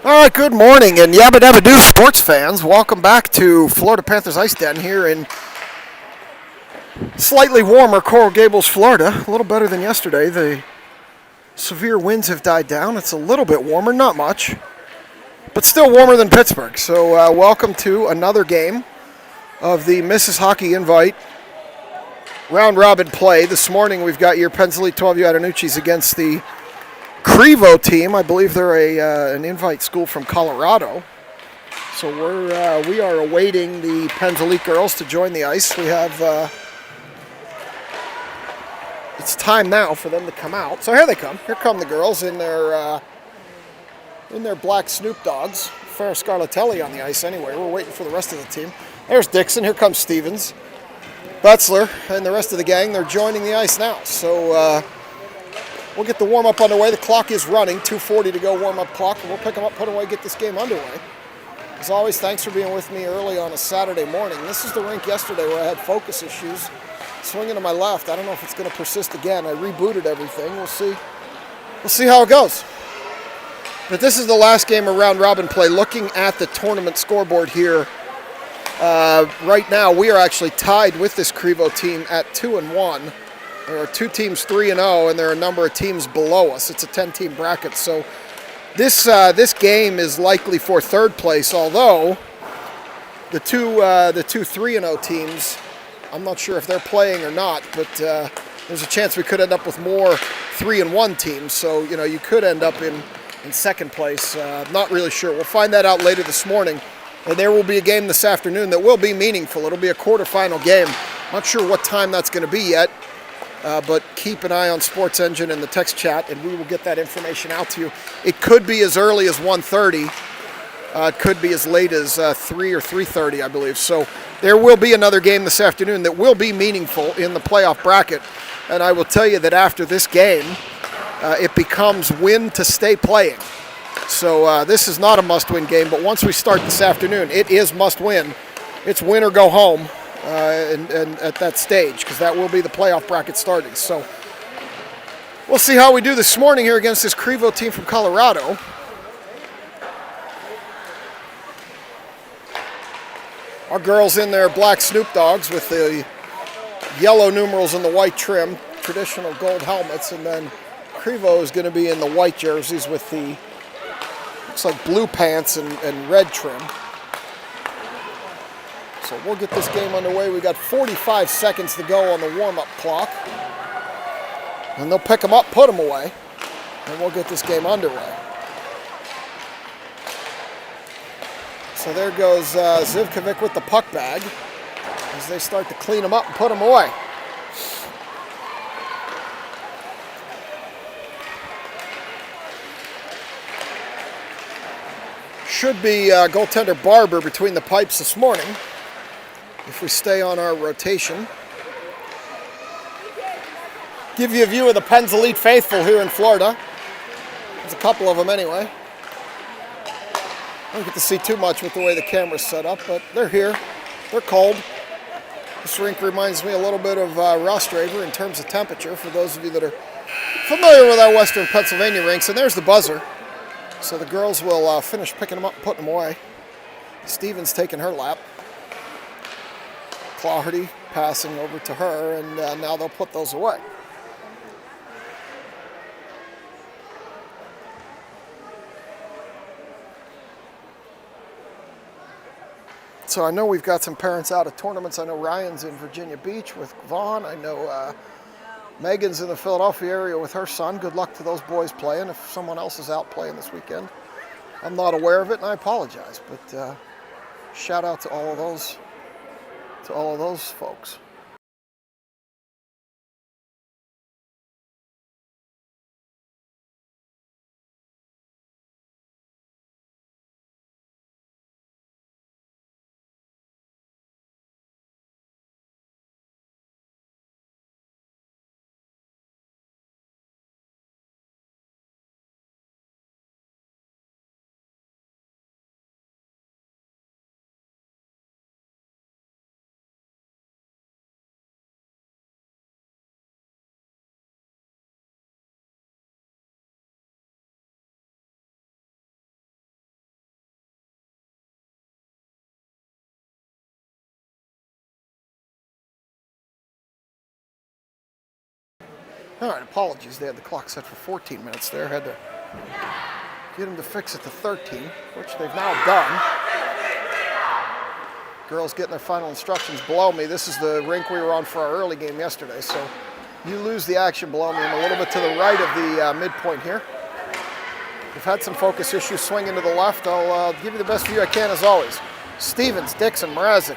All right, good morning, and yabba dabba doo, sports fans. Welcome back to Florida Panthers Ice Den here in slightly warmer Coral Gables, Florida. A little better than yesterday. The severe winds have died down. It's a little bit warmer, not much, but still warmer than Pittsburgh. So, welcome to another game of the Mrs. Hockey Invite round robin play. This morning, we've got your Penns Elite 12U Attanucci's against the Krivo team. I believe they're an invite school from Colorado. So we are awaiting the Penns Elite girls to join the ice. We have it's time now for them to come out. So here they come. Here come the girls in their black Snoop Dogs. Fair Scarlatelli on the ice anyway. We're waiting for the rest of the team. There's Dixon. Here comes Stevens, Betzler, and the rest of the gang. They're joining the ice now. So we'll get the warm-up underway. The clock is running, 2:40 to go warm-up clock, and we'll pick them up, put them away, get this game underway. As always, thanks for being with me early on a Saturday morning. This is the rink yesterday where I had focus issues. Swinging to my left. I don't know if it's going to persist again. I rebooted everything. We'll see. We'll see how it goes. But this is the last game of round robin play. Looking at the tournament scoreboard here, right now we are actually tied with this Krivo team at 2-1. There are two teams 3-0, and there are a number of teams below us. It's a 10-team bracket, so this game is likely for third place. Although the two 3-0 teams, I'm not sure if they're playing or not, but there's a chance we could end up with more 3-1 teams. So you could end up in second place. Not really sure. We'll find that out later this morning. And there will be a game this afternoon that will be meaningful. It'll be a quarterfinal game. Not sure what time that's going to be yet. But keep an eye on Sports Engine and the text chat, and we will get that information out to you. It could be as early as 1:30. It could be as late as 3 or 3:30, I believe. So there will be another game this afternoon that will be meaningful in the playoff bracket. And I will tell you that after this game, it becomes win to stay playing. So this is not a must-win game, but once we start this afternoon, it is must-win. It's win or go home. And at that stage, because that will be the playoff bracket starting. So we'll see how we do this morning here against this Krivo team from Colorado. Our girls in their black Snoop Dogs with the yellow numerals and the white trim, traditional gold helmets, and then Krivo is going to be in the white jerseys with the, looks like blue pants and red trim. So we'll get this game underway. We got 45 seconds to go on the warm-up clock. And they'll pick them up, put them away, and we'll get this game underway. So there goes Zivkovic with the puck bag as they start to clean them up and put them away. Should be goaltender Barber between the pipes this morning, if we stay on our rotation. Give you a view of the Penns Elite faithful here in Florida. There's a couple of them anyway. I don't get to see too much with the way the camera's set up, but they're here. They're cold. This rink reminds me a little bit of Rostraver in terms of temperature, for those of you that are familiar with our Western Pennsylvania rinks. And there's the buzzer. So the girls will finish picking them up and putting them away. Stevens taking her lap. Claherty passing over to her, and now they'll put those away. So I know we've got some parents out at tournaments. I know Ryan's in Virginia Beach with Vaughn. I know Megan's in the Philadelphia area with her son. Good luck to those boys playing if someone else is out playing this weekend. I'm not aware of it, and I apologize, but shout out to all of those folks. All right, apologies. They had the clock set for 14 minutes there. Had to get them to fix it to 13, which they've now done. Girls getting their final instructions below me. This is the rink we were on for our early game yesterday, so you lose the action below me. I'm a little bit to the right of the midpoint here. We've had some focus issues swinging to the left. I'll give you the best view I can as always. Stevens, Dixon, Mrazek,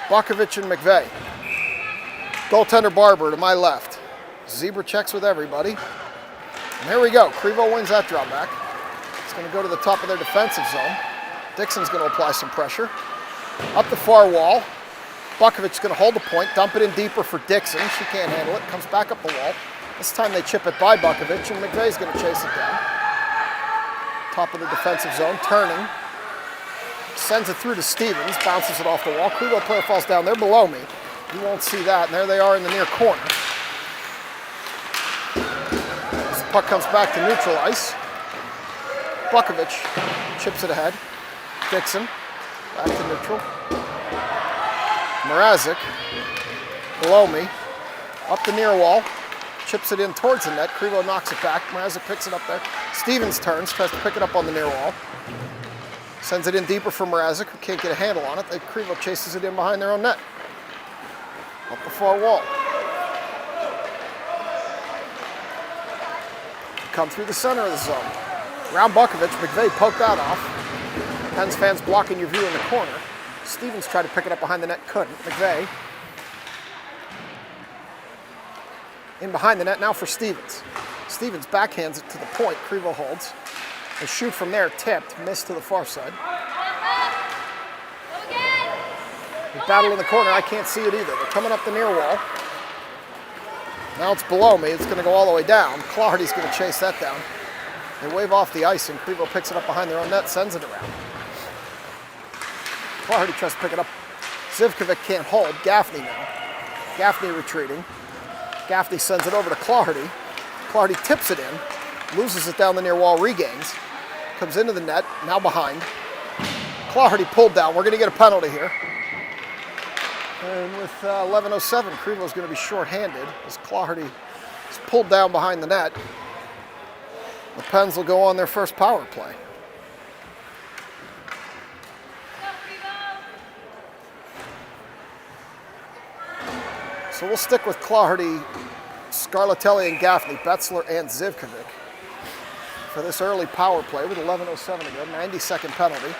Bukovic, and McVeigh. Goaltender Barber to my left. Zebra checks with everybody. And here we go. Krivo wins that drawback. It's going to go to the top of their defensive zone. Dixon's going to apply some pressure. Up the far wall. Bukovic's going to hold the point, dump it in deeper for Dixon. She can't handle it. Comes back up the wall. This time they chip it by Bukovic, and McVeigh's going to chase it down. Top of the defensive zone, turning. Sends it through to Stevens, bounces it off the wall. Krivo player falls down. They're below me. You won't see that, and there they are in the near corner. This puck comes back to neutral ice. Bukovic chips it ahead. Dixon, back to neutral. Mrazek, below me, up the near wall, chips it in towards the net. Krivo knocks it back. Mrazek picks it up there. Stevens turns, tries to pick it up on the near wall. Sends it in deeper for Mrazek, who can't get a handle on it. Krivo chases it in behind their own net. Up the far wall. Come through the center of the zone. Round Bukovic, McVeigh poked that off. Pens fans blocking your view in the corner. Stevens tried to pick it up behind the net, couldn't. McVeigh in behind the net now for Stevens. Stevens backhands it to the point. Krivo holds. They shoot from there, tipped, missed to the far side. They battle in the corner. I can't see it either. They're coming up the near wall. Now it's below me. It's going to go all the way down. Clardy's going to chase that down. They wave off the ice, and Krivo picks it up behind their own net, sends it around. Clardy tries to pick it up. Zivkovic can't hold. Gaffney now. Gaffney retreating. Gaffney sends it over to Clardy. Clardy tips it in. Loses it down the near wall, regains. Comes into the net, now behind. Clardy pulled down. We're going to get a penalty here. And with 11:07, Krivo's going to be shorthanded as Clardy is pulled down behind the net. The Pens will go on their first power play. So we'll stick with Clardy, Scarlatelli, and Gaffney, Betzler, and Zivkovic for this early power play with 11:07 to go, 90-second penalty.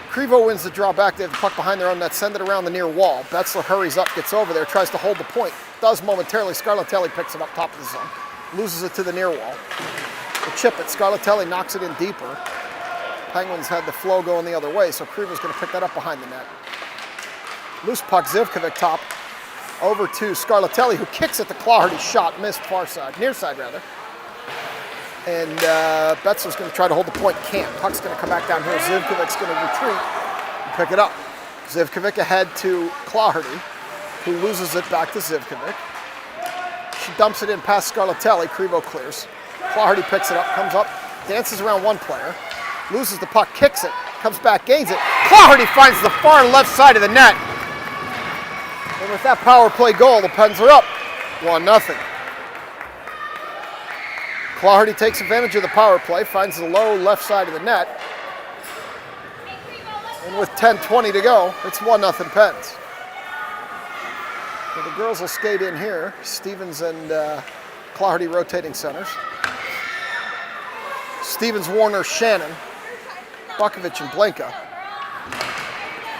Krivo wins the draw back. They have the puck behind their own net, send it around the near wall. Betzler hurries up, gets over there, tries to hold the point. Does momentarily. Scarlatelli picks it up top of the zone. Loses it to the near wall. They chip it. Scarlatelli knocks it in deeper. Penguins had the flow going the other way, so Krivo's going to pick that up behind the net. Loose puck, Zivkovic top. Over to Scarlatelli, who kicks it to Clardy. Shot, missed far side, near side rather. And Betzler's going to try to hold the point, can't. Puck's going to come back down here. Zivkovic's going to retreat and pick it up. Zivkovic ahead to Clardy, who loses it back to Zivkovic. She dumps it in past Scarlatelli. Krivo clears. Clardy picks it up, comes up, dances around one player, loses the puck, kicks it, comes back, gains it. Clardy finds the far left side of the net. And with that power play goal, the Pens are up 1-0. Clardy takes advantage of the power play, finds the low left side of the net. And with 10:20 to go, it's 1-0 Pens. So the girls will skate in here. Stevens and Clardy rotating centers. Stevens, Warner, Shannon, Bukovic, and Blinka.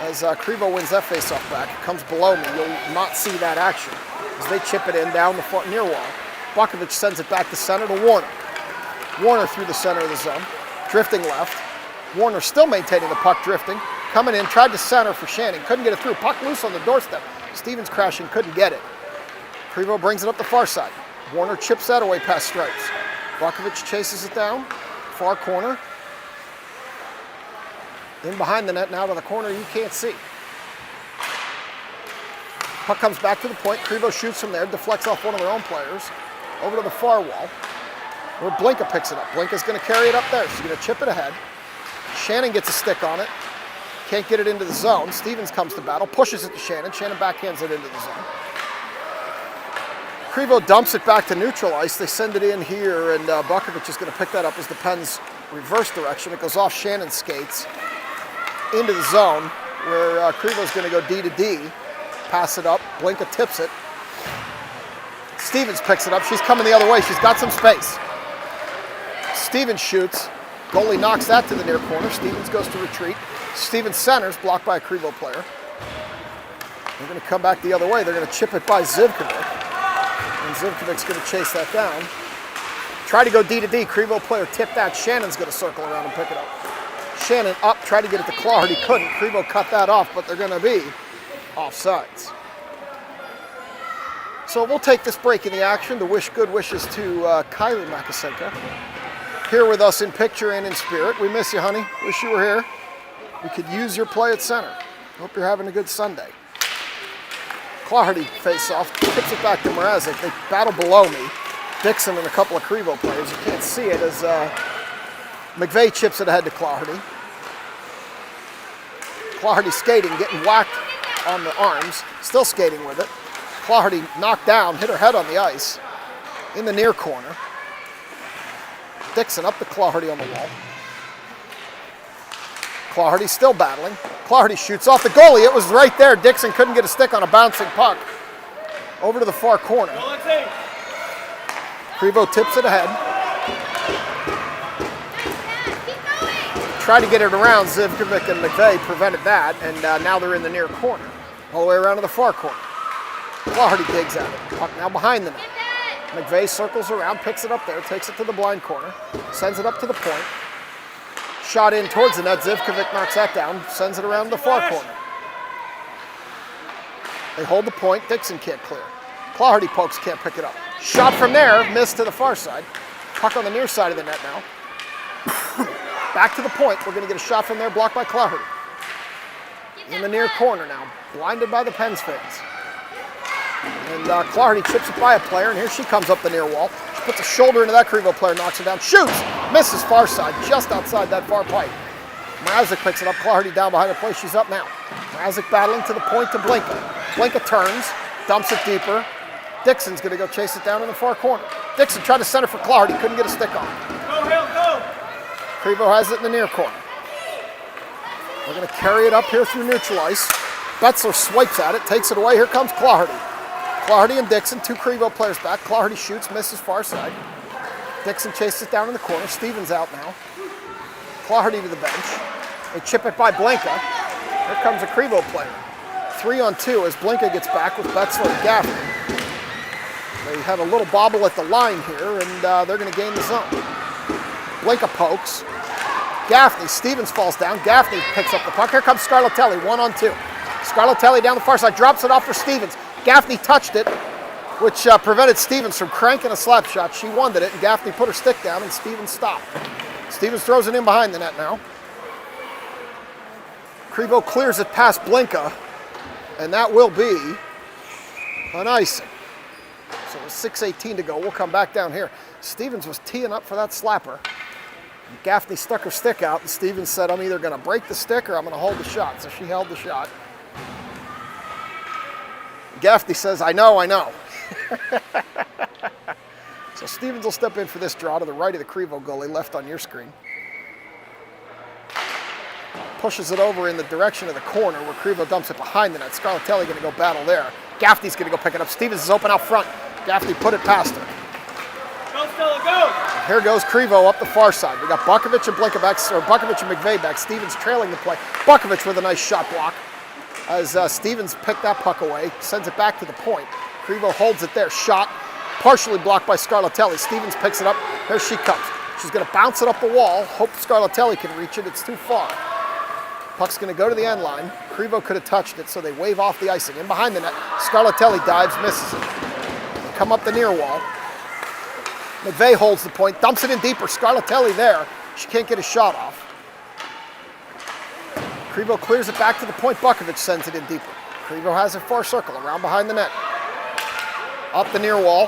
As Krivo wins that faceoff back, it comes below me. You'll not see that action as they chip it in down the front near wall. Bukovic sends it back to center to Warner. Warner through the center of the zone, drifting left. Warner still maintaining the puck drifting. Coming in, tried to center for Shannon, couldn't get it through. Puck loose on the doorstep. Stevens crashing, couldn't get it. Krivo brings it up the far side. Warner chips that away past stripes. Bukovic chases it down, far corner. In behind the net now to the corner you can't see. Puck comes back to the point. Krivo shoots from there, deflects off one of their own players. Over to the far wall, where Blinka picks it up. Blinka's going to carry it up there. She's going to chip it ahead. Shannon gets a stick on it. Can't get it into the zone. Stevens comes to battle, pushes it to Shannon. Shannon backhands it into the zone. Krivo dumps it back to neutral ice. They send it in here, and Bukovic is going to pick that up as the Pens reverse direction. It goes off Shannon's skates into the zone, where Krivo's going to go D to D. Pass it up. Blinka tips it. Stevens picks it up. She's coming the other way. She's got some space. Stevens shoots. Goalie knocks that to the near corner. Stevens goes to retreat. Stevens centers, blocked by a Krivo player. They're going to come back the other way. They're going to chip it by Zivkovic. And Zivkovic's going to chase that down. Try to go D to D. Krivo player tipped that. Shannon's going to circle around and pick it up. Shannon up, tried to get it to Clardy. Couldn't. Krivo cut that off, but they're going to be offsides. So we'll take this break in the action to wish good wishes to Kylie Makasenka. Here with us in picture and in spirit. We miss you, honey. Wish you were here. We could use your play at center. Hope you're having a good Sunday. Clardy face-off, tips it back to Mrazek. They battle below me. Dixon and a couple of Krivo players. You can't see it as McVeigh chips it ahead to Clardy. Clardy skating, getting whacked on the arms. Still skating with it. Clardy knocked down, hit her head on the ice in the near corner. Dixon up to Clardy on the wall. Clardy still battling. Clardy shoots off the goalie. It was right there. Dixon couldn't get a stick on a bouncing puck. Over to the far corner. Krivo tips it ahead. Tried to get it around. Zivkovic and McVeigh prevented that, and now they're in the near corner. All the way around to the far corner. Clardy digs at it. Puck now behind the net. McVeigh circles around, picks it up there, takes it to the blind corner, sends it up to the point. Shot in towards the net. Zivkovic knocks that down, sends it around the far corner. They hold the point. Dixon can't clear. Clardy pokes, can't pick it up. Shot from there, missed to the far side. Puck on the near side of the net now. Back to the point. We're going to get a shot from there, blocked by Clardy. In the near corner now, blinded by the Pens fans. And Clardy chips it by a player, and here she comes up the near wall. She puts a shoulder into that Krivo player, knocks her down, shoots, misses far side, just outside that far pipe. Mrazek picks it up, Clardy down behind the plate, she's up now. Mrazek battling to the point to Blinka. Blinka turns, dumps it deeper. Dixon's going to go chase it down in the far corner. Dixon tried to center for Clardy, couldn't get a stick on. Go, Hill, go! Krivo has it in the near corner. We're going to carry it up here through neutral ice. Betzler swipes at it, takes it away. Here comes Clardy. Clardy and Dixon, two Krivo players back. Clardy shoots, misses far side. Dixon chases it down in the corner. Stevens out now. Clardy to the bench. They chip it by Blinka. Here comes a Krivo player. 3-on-2 as Blinka gets back with Betzler and Gaffney. They have a little bobble at the line here, and they're going to gain the zone. Blinka pokes. Gaffney, Stevens falls down. Gaffney picks up the puck. Here comes Scarlatelli, 1-on-2. Scarlatelli down the far side, drops it off for Stevens. Gaffney touched it, which prevented Stevens from cranking a slap shot. She wanted it, and Gaffney put her stick down, and Stevens stopped. Stevens throws it in behind the net now. Krivo clears it past Blinka, and that will be an icing. So 6:18 to go. We'll come back down here. Stevens was teeing up for that slapper. Gaffney stuck her stick out, and Stevens said, I'm either going to break the stick or I'm going to hold the shot. So she held the shot. Gaffney says, I know. So Stevens will step in for this draw to the right of the Krivo goalie, left on your screen. Pushes it over in the direction of the corner where Krivo dumps it behind the net. Scarlatelli going to go battle there. Gaffney's going to go pick it up. Stevens is open out front. Gaffney put it past her. Go, Stella, go! Here goes Krivo up the far side. We got Bukovic and Blinka back, or Bukovic and McVeigh back. Stevens trailing the play. Bukovic with a nice shot block. As Stevens picked that puck away, sends it back to the point. Krivo holds it there. Shot partially blocked by Scarlatelli. Stevens picks it up. Here she comes. She's going to bounce it up the wall. Hope Scarlatelli can reach it. It's too far. Puck's going to go to the end line. Krivo could have touched it, so they wave off the icing. In behind the net, Scarlatelli dives, misses it. They come up the near wall. McVeigh holds the point, dumps it in deeper. Scarlatelli there. She can't get a shot off. Krivo clears it back to the point. Bukovic sends it in deeper. Krivo has a far circle around behind the net. Up the near wall.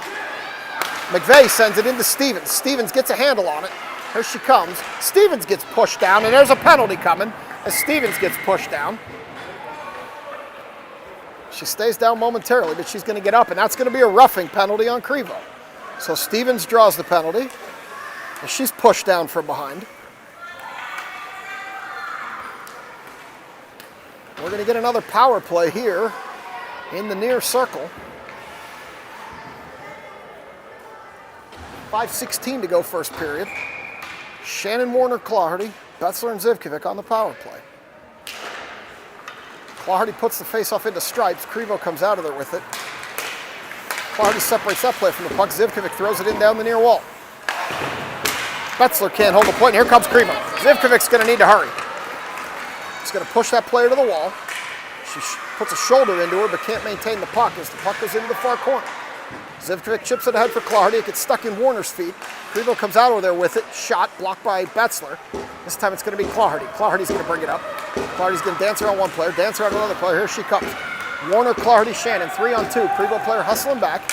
McVeigh sends it into Stevens. Stevens gets a handle on it. Here she comes. Stevens gets pushed down, and there's a penalty coming as Stevens gets pushed down. She stays down momentarily, but she's going to get up, and that's going to be a roughing penalty on Krivo. So Stevens draws the penalty, and she's pushed down from behind. We're going to get another power play here in the near circle. 5:16 to go first period. Shannon, Warner, Clardy, Betzler, and Zivkovic on the power play. Clardy puts the face-off into stripes. Krivo comes out of there with it. Clardy separates that play from the puck. Zivkovic throws it in down the near wall. Betzler can't hold the point. Here comes Krivo. Zivkovic's going to need to hurry. He's going to push that player to the wall. She puts a shoulder into her but can't maintain the puck as the puck goes into the far corner. Zivkovic chips it ahead for Clardy. It gets stuck in Warner's feet. Krivo comes out of there with it. Shot blocked by Betzler. This time it's going to be Clardy. Clardy's going to bring it up. Clardy's going to dance around one player, dance around another player. Here she comes. Warner, Clardy, Shannon, 3-on-2. Krivo player hustling back.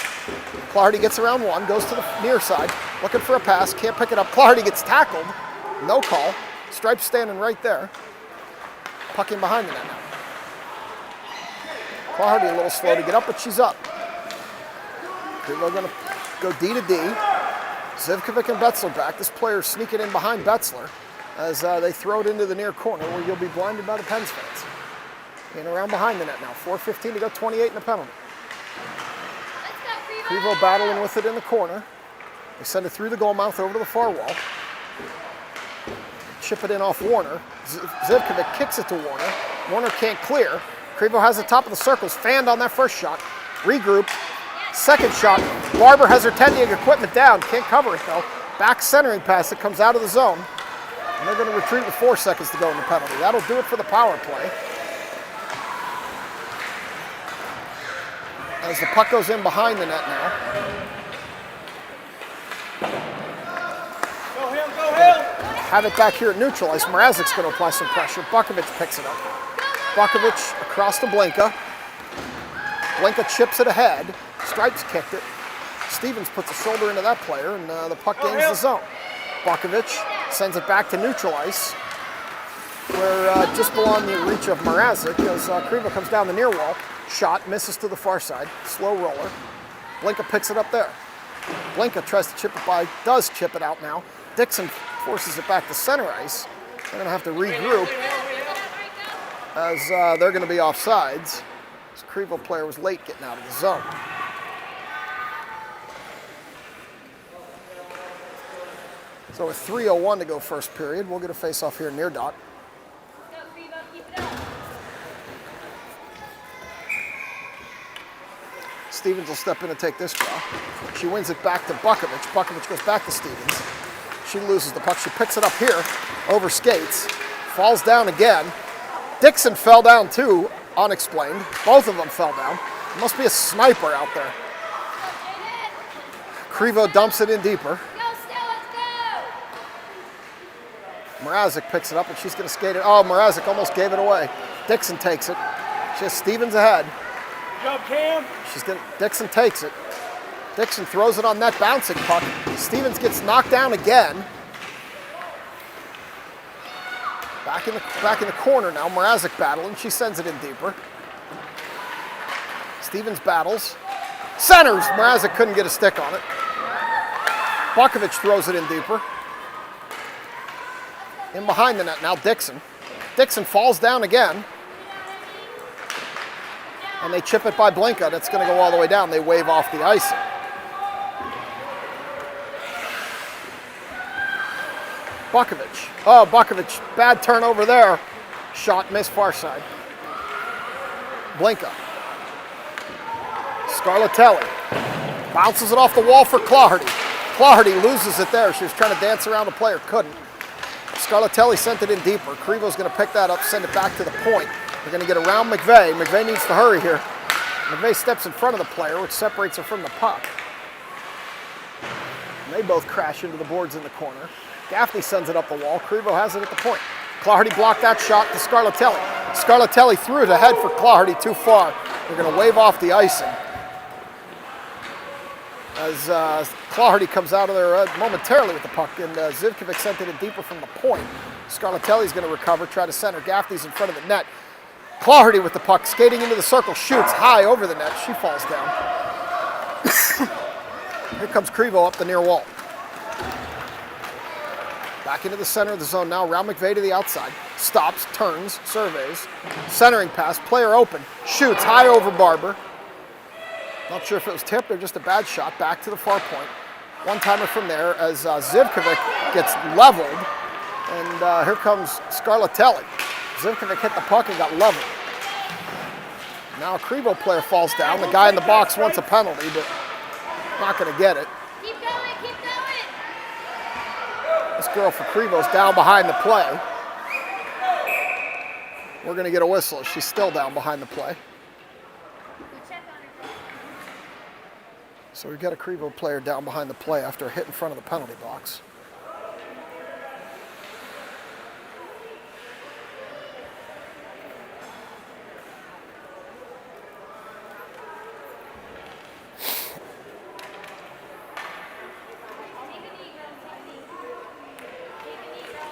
Clardy gets around one, goes to the near side, looking for a pass, can't pick it up. Clardy gets tackled. No call. Stripes standing right there. Puck in behind the net now. Clardy a little slow to get up, but she's up. Krivo going to go D to D. Zivkovic and Betzler back. This player's sneaking in behind Betzler as they throw it into the near corner where you'll be blinded by the Pens fans. In around behind the net now. 4:15 to go, 28 in the penalty. Krivo battling with it in the corner. They send it through the goal mouth over to the far wall. Chip it in off Warner. Zivkovic kicks it to Warner. Warner can't clear. Krivo has the top of the circles, fanned on that first shot. Regroup. Second shot. Barber has her tending equipment down. Can't cover it though. Back centering pass that comes out of the zone. And they're going to retreat with 4 seconds to go in the penalty. That'll do it for the power play. As the puck goes in behind the net now. Go Hill, go Hill! Have it back here at neutral ice. Mrazek's going to apply some pressure. Bukovic picks it up. Bukovic across to Blinka. Blinka chips it ahead. Stripes kicked it. Stevens puts a shoulder into that player, and the puck gains the zone. Bukovic sends it back to neutral ice, where just below the reach of Mrazek, as Krivo comes down the near wall. Shot, misses to the far side. Slow roller. Blinka picks it up there. Blinka tries to chip it by, does chip it out now. Dixon forces it back to center ice. They're going to have to regroup as they're going to be offsides. This Krivo player was late getting out of the zone. So with 3:01 to go first period, we'll get a face-off here near dot. Stevens will step in and take this draw. She wins it back to Bukovic. Bukovic goes back to Stevens. She loses the puck. She picks it up here, over skates, falls down again. Dixon fell down too, unexplained. Both of them fell down. There must be a sniper out there. Krivo dumps it in deeper. Mrazek picks it up and she's going to skate it. Oh, Mrazek almost gave it away. Dixon takes it. She has Stevens ahead. Good job, Cam. Dixon takes it. Dixon throws it on that bouncing puck. Stevens gets knocked down again. Back in the corner now. Mrazek battling. She sends it in deeper. Stevens battles. Centers. Mrazek couldn't get a stick on it. Bukovic throws it in deeper. In behind the net now, Dixon. Dixon falls down again. And they chip it by Blinka. That's going to go all the way down. They wave off the icing. Bukovic. Oh, Bukovic. Bad turnover there. Shot missed far side. Blinka. Scarlatelli. Bounces it off the wall for Clardy. Clardy loses it there. She was trying to dance around the player. Couldn't. Scarlatelli sent it in deeper. Krivo's going to pick that up, send it back to the point. They're going to get around McVeigh. McVeigh needs to hurry here. McVeigh steps in front of the player, which separates her from the puck. And they both crash into the boards in the corner. Gaffney sends it up the wall. Krivo has it at the point. Clardy blocked that shot to Scarlatelli. Scarlatelli threw it ahead for Clardy too far. They're going to wave off the icing. As Clardy comes out of there momentarily with the puck, and Zivkovic sent it in deeper from the point. Scarlatelli's going to recover, try to center. Gaffney's in front of the net. Claherty with the puck, skating into the circle, shoots high over the net. She falls down. Here comes Krivo up the near wall. Back into the center of the zone now. Round McVeigh to the outside. Stops, turns, surveys. Centering pass, player open. Shoots high over Barber. Not sure if it was tipped or just a bad shot. Back to the far point. One-timer from there as Zivkovic gets leveled. And here comes Scarlatelli. Zivkovic hit the puck and got leveled. Now a Krivo player falls down. The guy in the box wants a penalty, but not going to get it. Keep going, keep going. This girl for Krivo's down behind the play. We're going to get a whistle. She's still down behind the play. So we've got a Krivo player down behind the play after a hit in front of the penalty box. Take a knee, girl. Take a knee. Take a knee, girl.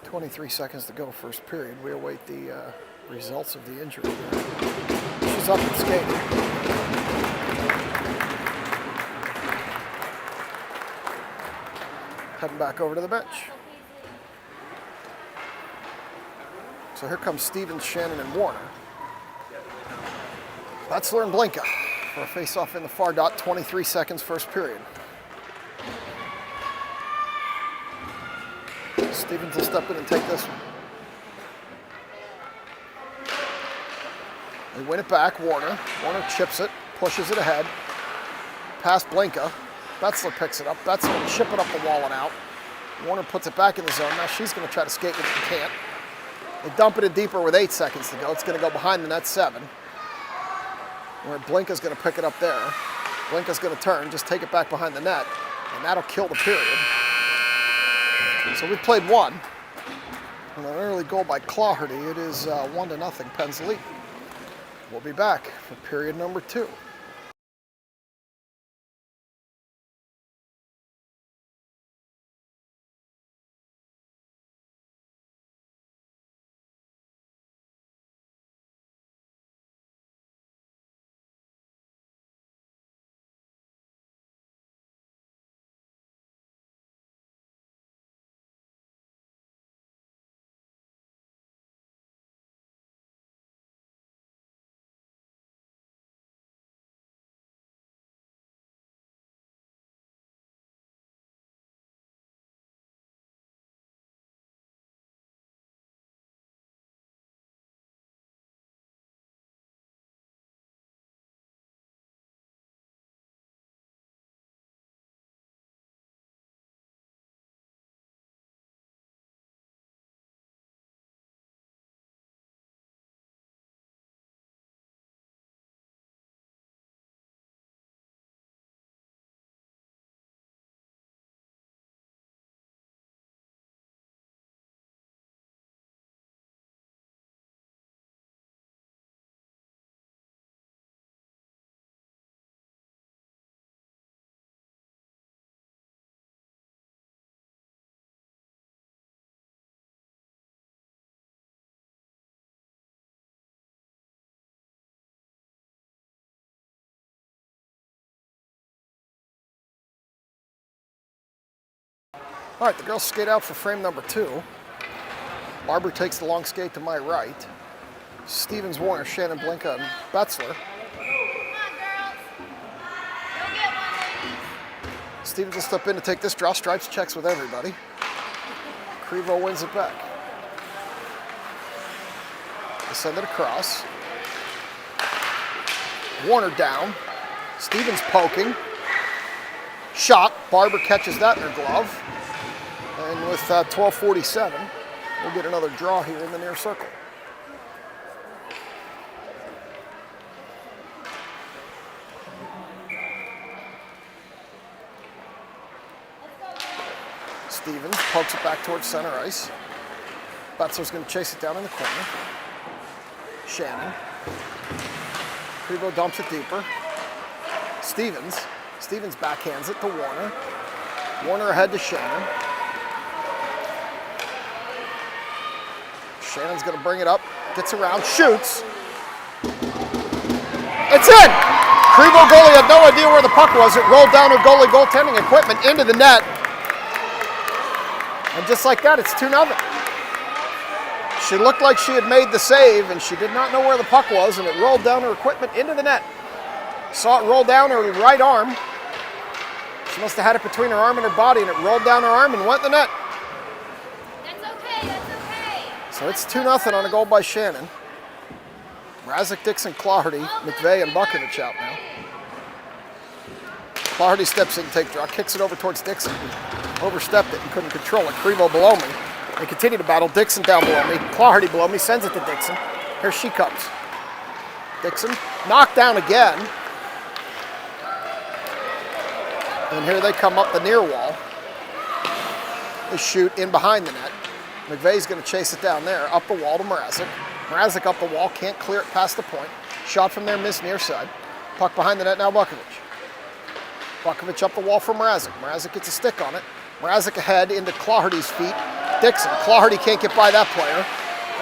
23 seconds to go, first period. We await the results of the injury. She's up and skating. Heading back over to the bench. So here comes Stevens, Shannon, and Warner. Betzler and Blinka for a face-off in the far dot. 23 seconds, first period. Stevens will step in and take this one. They win it back, Warner. Warner chips it, pushes it ahead. Past Blinka. Betzler picks it up. Betzler will chip it up the wall and out. Warner puts it back in the zone. Now she's going to try to skate, but she can't. They dump it in deeper with 8 seconds to go. It's going to go behind the net 7. Where Blinka's going to pick it up there. Blinka's going to turn, just take it back behind the net, and that'll kill the period. So we played one. And an early goal by Claherty. It is 1-0, Penn's lead. We'll be back for period number 2. All right, the girls skate out for frame number 2. Barber takes the long skate to my right. Stevens, Warner, Shannon, Blinka, and Betzler. Come on, girls. Go get one, ladies. Stevens will step in to take this draw. Stripes checks with everybody. Krivo wins it back. They send it across. Warner down. Stevens poking. Shot. Barber catches that in her glove. And with 12:47, we'll get another draw here in the near circle. Stevens pokes it back towards center ice. Betzler's going to chase it down in the corner. Shannon. Krivo dumps it deeper. Stevens Stevens backhands it to Warner. Warner ahead to Shannon. Shannon's going to bring it up. Gets around, shoots. It's in! Krivo goalie had no idea where the puck was. It rolled down her goalie goaltending equipment into the net. And just like that, it's 2-0. She looked like she had made the save, and she did not know where the puck was, and it rolled down her equipment into the net. Saw it roll down her right arm. She must have had it between her arm and her body, and it rolled down her arm and went in the net. That's okay, that's okay. So it's 2-0 on a goal by Shannon. Mrazek, Dixon, Clardy, McVeigh, and Bukovic out now. Clardy steps in, take draw, kicks it over towards Dixon. Overstepped it and couldn't control it. Krivo below me. They continue to battle. Dixon down below me. Clardy below me, sends it to Dixon. Here she comes. Dixon, knocked down again. And here they come up the near wall. They shoot in behind the net. McVeigh's going to chase it down there, up the wall to Mrazek. Mrazek up the wall, can't clear it past the point. Shot from there, missed near side. Puck behind the net, now Bukovic. Bukovic up the wall for Mrazek. Mrazek gets a stick on it. Mrazek ahead into Clardy's feet. Dixon. Clardy can't get by that player.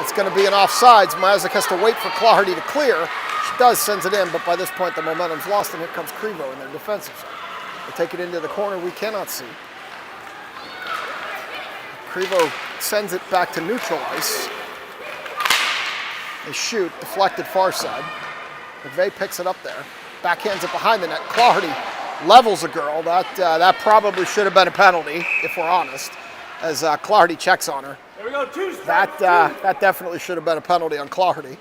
It's going to be an offsides. Mrazek has to wait for Clardy to clear. She does, sends it in, but by this point the momentum's lost, and here comes Krivo in their defensive zone. They take it into the corner we cannot see. Krivo sends it back to neutral ice. They shoot, deflected far side. McVeigh picks it up there. Backhands it behind the net. Clardy levels a girl. That probably should have been a penalty, if we're honest, as Clardy checks on her. There we go, That definitely should have been a penalty on Clardy.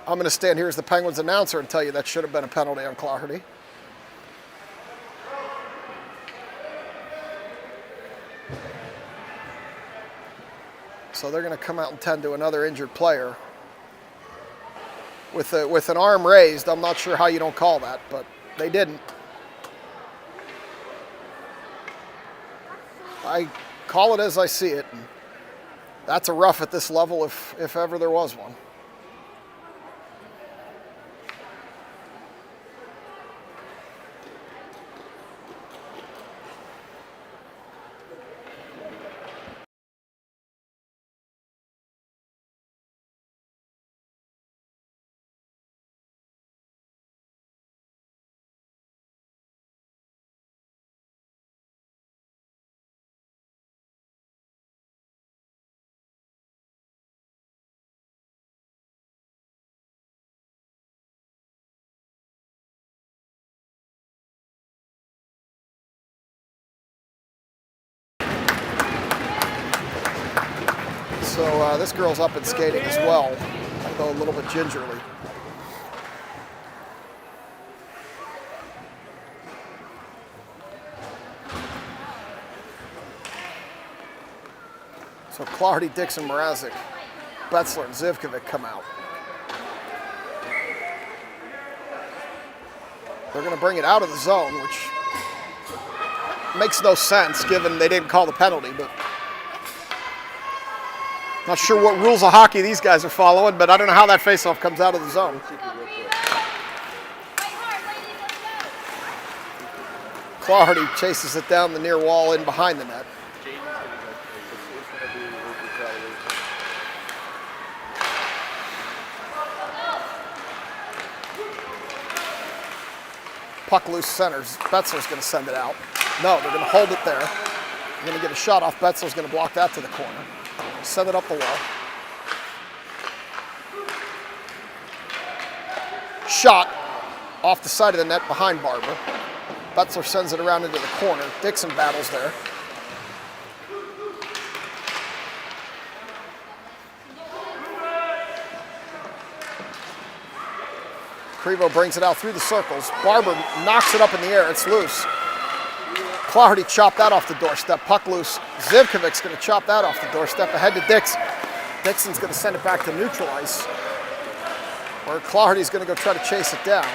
I'm going to stand here as the Penguins announcer and tell you that should have been a penalty on Clardy. So they're going to come out and tend to another injured player. With an arm raised, I'm not sure how you don't call that, but they didn't. I call it as I see it. And that's a rough at this level if ever there was one. So this girl's up and skating as well, although a little bit gingerly. So Clardy, Dixon, Mrazek, Betzler, and Zivkovic come out. They're going to bring it out of the zone, which makes no sense given they didn't call the penalty, but not sure what rules of hockey these guys are following, but I don't know how that faceoff comes out of the zone. Clardy chases it down the near wall in behind the net. Puck loose centers. Betzler's going to send it out. No, they're going to hold it there. They're going to get a shot off. Betzler's going to block that to the corner. Send it up the wall. Shot off the side of the net behind Barber. Betzler sends it around into the corner. Dixon battles there. Krivo brings it out through the circles. Barber knocks it up in the air. It's loose. Clardy chopped that off the doorstep. Puck loose. Zivkovic's going to chop that off the doorstep ahead to Dixon. Dixon's going to send it back to neutral ice, where Clardy's going to go try to chase it down.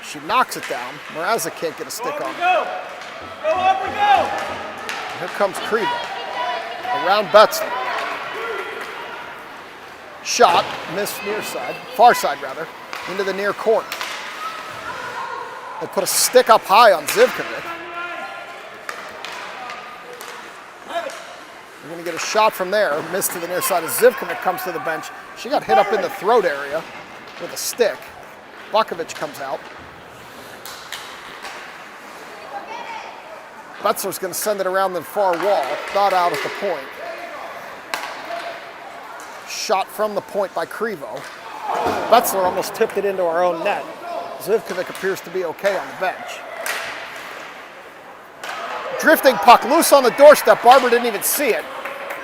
She knocks it down. Mrazek can't get a stick on it. Go up we go! Here comes Krivo. Around Betzler. Shot, missed near side, far side rather, into the near corner. They put a stick up high on Zivkovic. You're going to get a shot from there. Missed to the near side as Zivkovic comes to the bench. She got hit up in the throat area with a stick. Bukovic comes out. Betzler's going to send it around the far wall. Not out at the point. Shot from the point by Krivo. Betzler almost tipped it into our own net. Zivkovic appears to be okay on the bench. Drifting puck loose on the doorstep. Barber didn't even see it.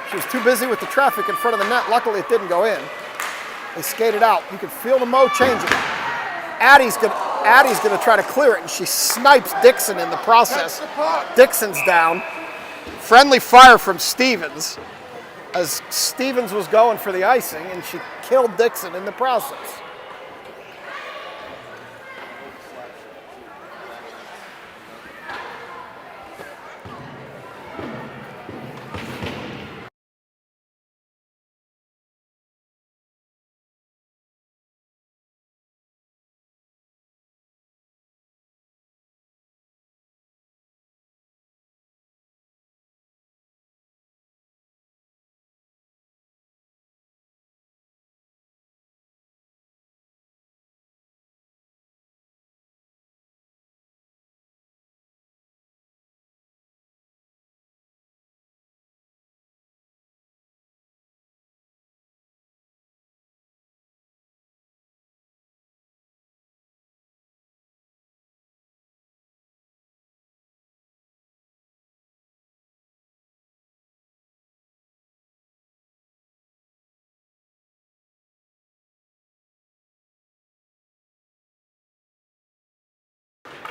She was too busy with the traffic in front of the net. Luckily, it didn't go in. They skated out. You can feel the mo changing. Addie's gonna try to clear it, and she snipes Dixon in the process. Dixon's down. Friendly fire from Stevens, as Stevens was going for the icing, and she killed Dixon in the process.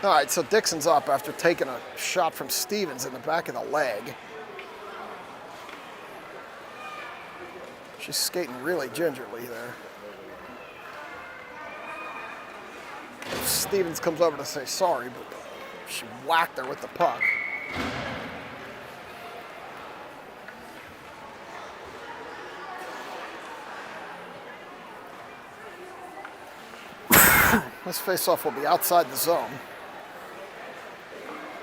All right, so Dixon's up after taking a shot from Stevens in the back of the leg. She's skating really gingerly there. Stevens comes over to say sorry, but she whacked her with the puck. This faceoff will be outside the zone.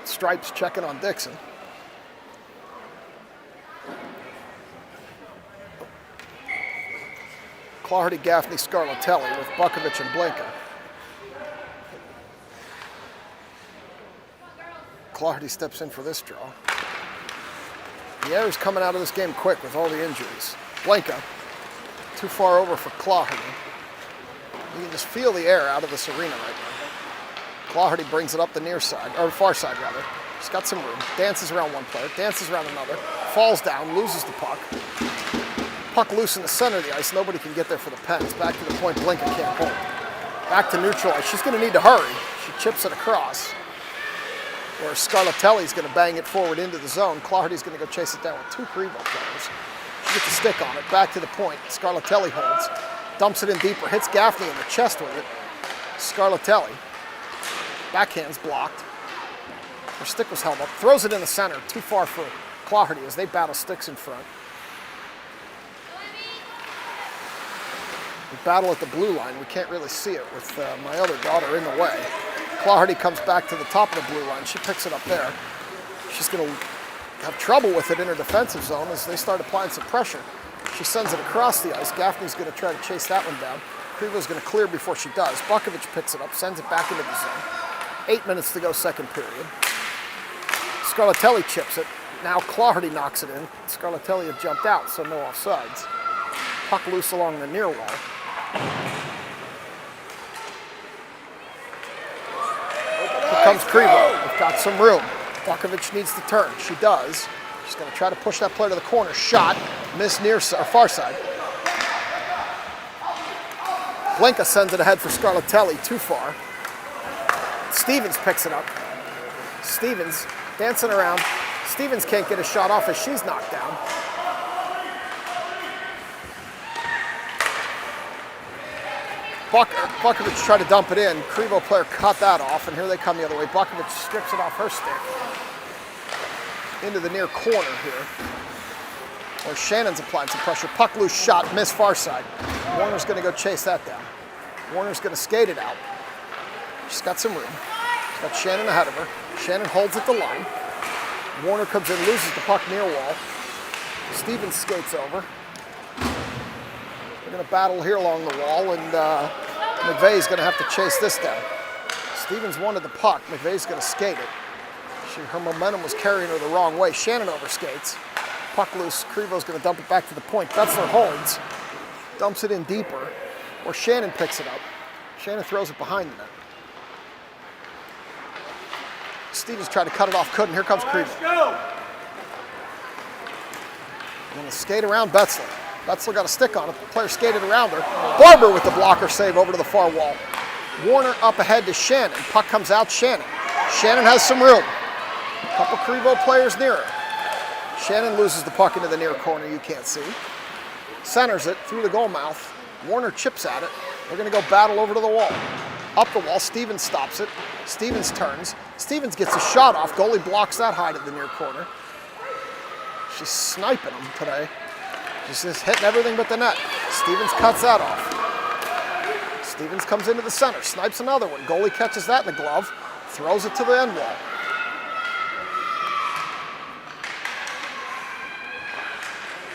Stripes checking on Dixon. Clardy, Gaffney, Scarlatelli with Bukovic and Blinka. Clardy steps in for this draw. The air is coming out of this game quick with all the injuries. Blinka, too far over for Clardy. You can just feel the air out of this arena right now. Clardy brings it up the near side, or far side rather. She's got some room. Dances around one player, dances around another. Falls down, loses the puck. Puck loose in the center of the ice. Nobody can get there for the pens. Back to the point, Blinka can't hold. Back to neutral ice. She's going to need to hurry. She chips it across. Where Scarlatelli's going to bang it forward into the zone. Clardy's going to go chase it down with two Krivo players. She gets a stick on it. Back to the point. Scarlatelli holds. Dumps it in deeper. Hits Gaffney in the chest with it. Scarlatelli. Backhand's blocked. Her stick was held up. Throws it in the center. Too far for Clardy as they battle sticks in front. We battle at the blue line. We can't really see it with my other daughter in the way. Clardy comes back to the top of the blue line. She picks it up there. She's going to have trouble with it in her defensive zone as they start applying some pressure. She sends it across the ice. Gaffney's going to try to chase that one down. Krivo's going to clear before she does. Bukovic picks it up, sends it back into the zone. 8 minutes to go, second period. Scarlatelli chips it. Now Clardy knocks it in. Scarlatelli had jumped out, so no offsides. Puck loose along the near wall. Here comes Krivo. We've got some room. Bukovic needs to turn. She does. She's going to try to push that player to the corner. Shot. Miss near or far side. Blinka sends it ahead for Scarlatelli. Too far. Stevens picks it up. Stevens dancing around. Stevens can't get a shot off as she's knocked down. Bukovic tried to dump it in. Krivo player cut that off, and here they come the other way. Bukovic strips it off her stick. Into the near corner here. Where Shannon's applying some pressure. Puck loose shot, miss far side. Warner's going to go chase that down. Warner's going to skate it out. She's got some room. Got Shannon ahead of her. Shannon holds at the line. Warner comes in, loses the puck near wall. Stevens skates over. They're going to battle here along the wall, and McVeigh's going to have to chase this down. Stevens wanted the puck. McVeigh's going to skate it. Her momentum was carrying her the wrong way. Shannon overskates. Puck loose. Krivo's going to dump it back to the point. Betzler holds. Dumps it in deeper. Or Shannon picks it up. Shannon throws it behind the net. Stevens tried to cut it off, couldn't. Here comes Krivo. Let's go. Going to skate around Betzler. Betzler got a stick on it. The player skated around her. Barber with the blocker save over to the far wall. Warner up ahead to Shannon. Puck comes out, Shannon. Shannon has some room. A couple Krivo players near her. Shannon loses the puck into the near corner, you can't see. Centers it through the goal mouth. Warner chips at it. They're going to go battle over to the wall. Up the wall, Stevens stops it. Stevens turns. Stevens gets a shot off. Goalie blocks that hide at the near corner. She's sniping them today. She's just hitting everything but the net. Stevens cuts that off. Stevens comes into the center, snipes another one. Goalie catches that in the glove, throws it to the end wall.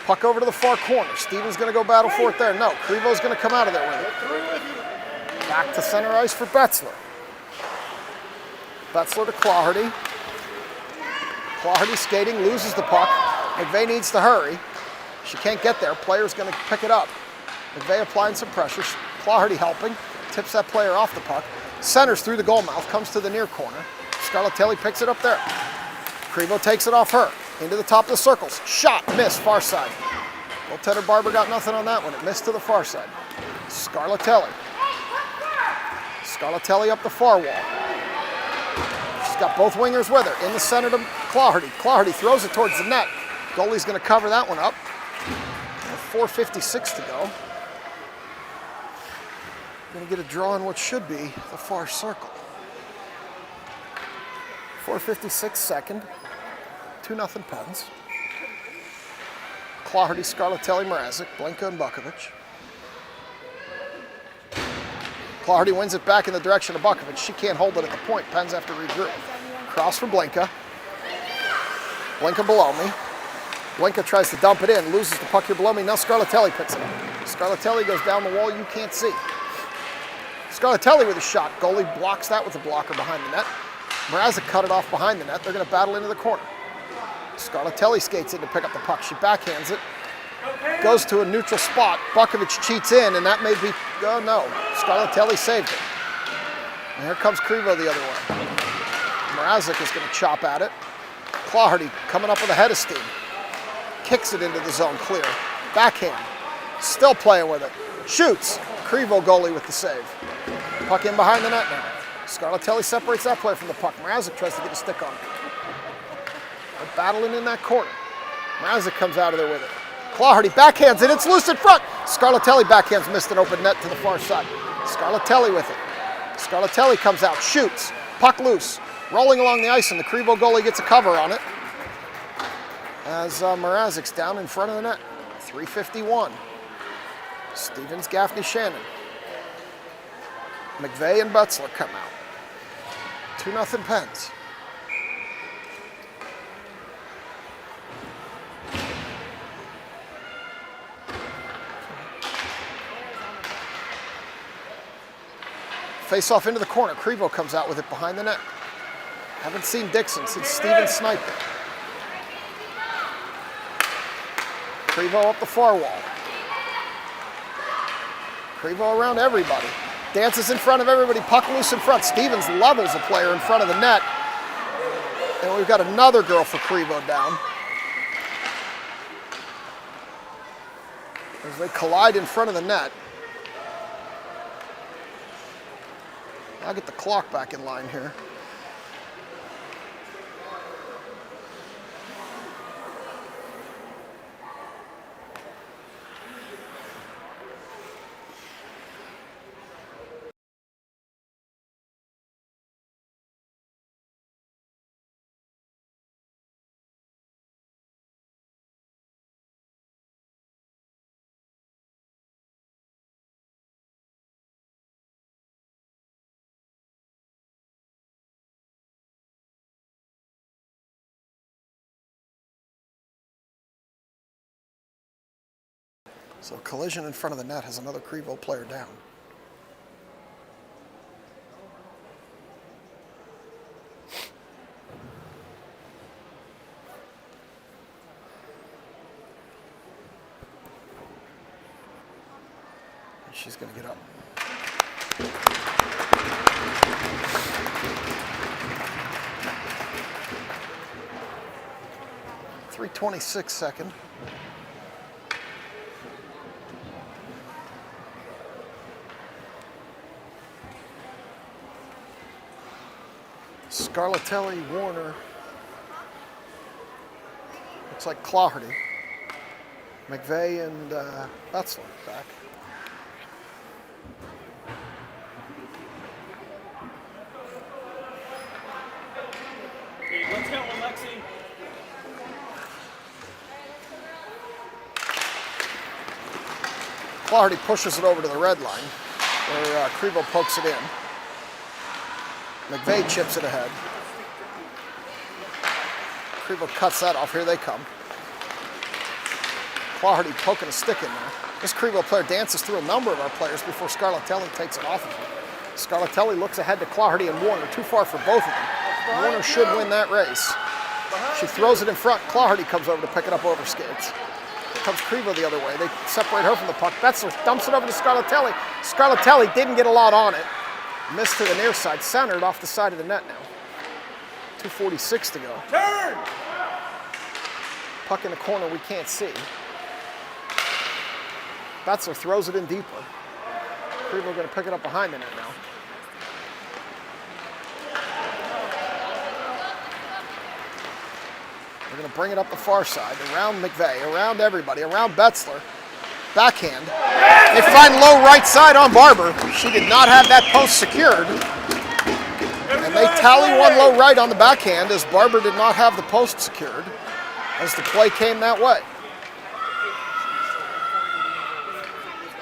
Puck over to the far corner. Stevens going to go battle for it there. No, Krivo's going to come out of there with it. Back to center ice for Betzler. Betzler to Clawherty. Clawherty skating, loses the puck. McVeigh needs to hurry. She can't get there. Player's going to pick it up. McVeigh applying some pressure. Clawherty helping. Tips that player off the puck. Centers through the goal mouth. Comes to the near corner. Scarlatelli picks it up there. Krivo takes it off her. Into the top of the circles. Shot, miss, far side. Goaltender Barber got nothing on that one. It missed to the far side. Scarlatelli. Scarlatelli up the far wall. She's got both wingers with her. In the center to Clawherty. Clawherty throws it towards the net. Goalie's going to cover that one up. 4:56 to go. Going to get a draw in what should be the far circle. 4:56 second. 2-0 Pens. Clawherty, Scarlatelli, Mrazek, Blinka, and Bukovic. Clawherty wins it back in the direction of Bukovic. She can't hold it at the point. Pens have to regroup. Cross for Blinka. Blinka below me. Blinka tries to dump it in, loses the puck here below me. Now Scarlatelli picks it up. Scarlatelli goes down the wall you can't see. Scarlatelli with a shot. Goalie blocks that with a blocker behind the net. Mrazek cut it off behind the net. They're going to battle into the corner. Scarlatelli skates in to pick up the puck. She backhands it. Goes to a neutral spot. Bukovic cheats in, and that may be... Oh, no. Scarlatelli saved it. And here comes Krivo the other way. Mrazek is going to chop at it. Clawherty coming up with a head of steam. Kicks it into the zone clear. Backhand. Still playing with it. Shoots. Krivo goalie with the save. Puck in behind the net now. Scarlatelli separates that player from the puck. Mrazek tries to get a stick on it. They're battling in that corner. Mrazek comes out of there with it. Clawherty backhands it. It's loose in front. Scarlatelli backhands, missed an open net to the far side. Scarlatelli with it. Scarlatelli comes out, shoots. Puck loose. Rolling along the ice, and the Krivo goalie gets a cover on it. As Mrazek's down in front of the net. 3:51. Stevens, Gaffney, Shannon. McVeigh and Betzler come out. 2-0 Pens. Face off into the corner. Krivo comes out with it behind the net. Haven't seen Dixon since Stevens sniped it. Krivo up the far wall. Krivo around everybody. Dances in front of everybody. Puck loose in front. Stevens levels a player in front of the net. And we've got another girl for Krivo down. As they collide in front of the net. I'll get the clock back in line here. So collision in front of the net has another Krivo player down. She's going to get up. .326 second. Scarlatelli, Warner. Looks like Claherty. McVeigh and Betzler back. Let's get one, Lexi. Claherty pushes it over to the red line, where Krivo pokes it in. McVeigh chips it ahead. Krivo cuts that off. Here they come. Claherty poking a stick in there. This Krivo player dances through a number of our players before Scarlatelli takes it off of him. Scarlatelli looks ahead to Claherty and Warner, too far for both of them. Warner should win that race. She throws it in front. Claherty comes over to pick it up over skates. Here comes Krivo the other way. They separate her from the puck. Betzler dumps it over to Scarlatelli. Scarlatelli didn't get a lot on it. Missed to the near side, centered off the side of the net now. 2:46 to go. Turn! Puck in the corner we can't see. Betzler throws it in deeper. Krivo going to pick it up behind the net now. They're going to bring it up the far side, around McVeigh, around everybody, around Betzler. Backhand. They find low right side on Barber. She did not have that post secured. And they tally one low right on the backhand as Barber did not have the post secured as the play came that way.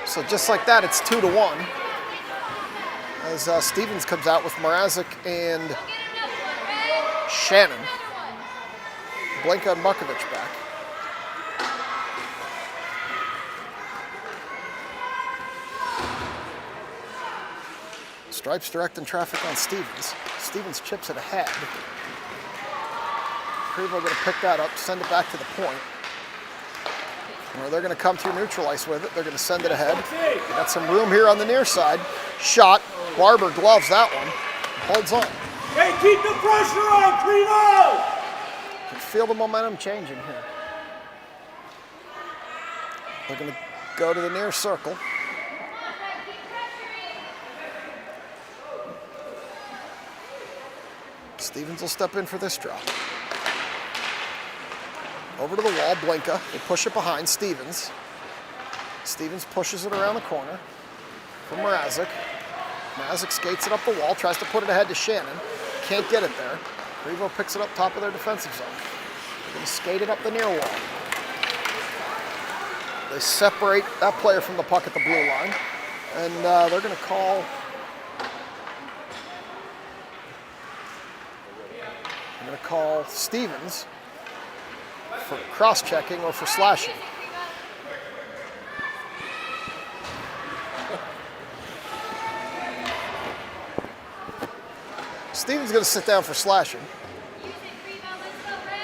So just like that, it's 2-1. As Stevens comes out with Mrazek and Shannon. Blinka and Bukovic back. Stripes directing traffic on Stevens. Stevens chips it ahead. Krivo going to pick that up, send it back to the point. Where they're going to come through neutral ice with it. They're going to send it ahead. They got some room here on the near side. Shot. Barber gloves that one. Holds on. Hey, keep the pressure on, Krivo! You can feel the momentum changing here. They're going to go to the near circle. Stevens will step in for this drop. Over to the wall, Blinka. They push it behind Stevens. Stevens pushes it around the corner for Mrazek. Mrazek skates it up the wall, tries to put it ahead to Shannon. Can't get it there. Krivo picks it up top of their defensive zone. They're going to skate it up the near wall. They separate that player from the puck at the blue line. And they're going to call... They're going to call Stevens for cross-checking or for slashing. Stevens going to sit down for slashing.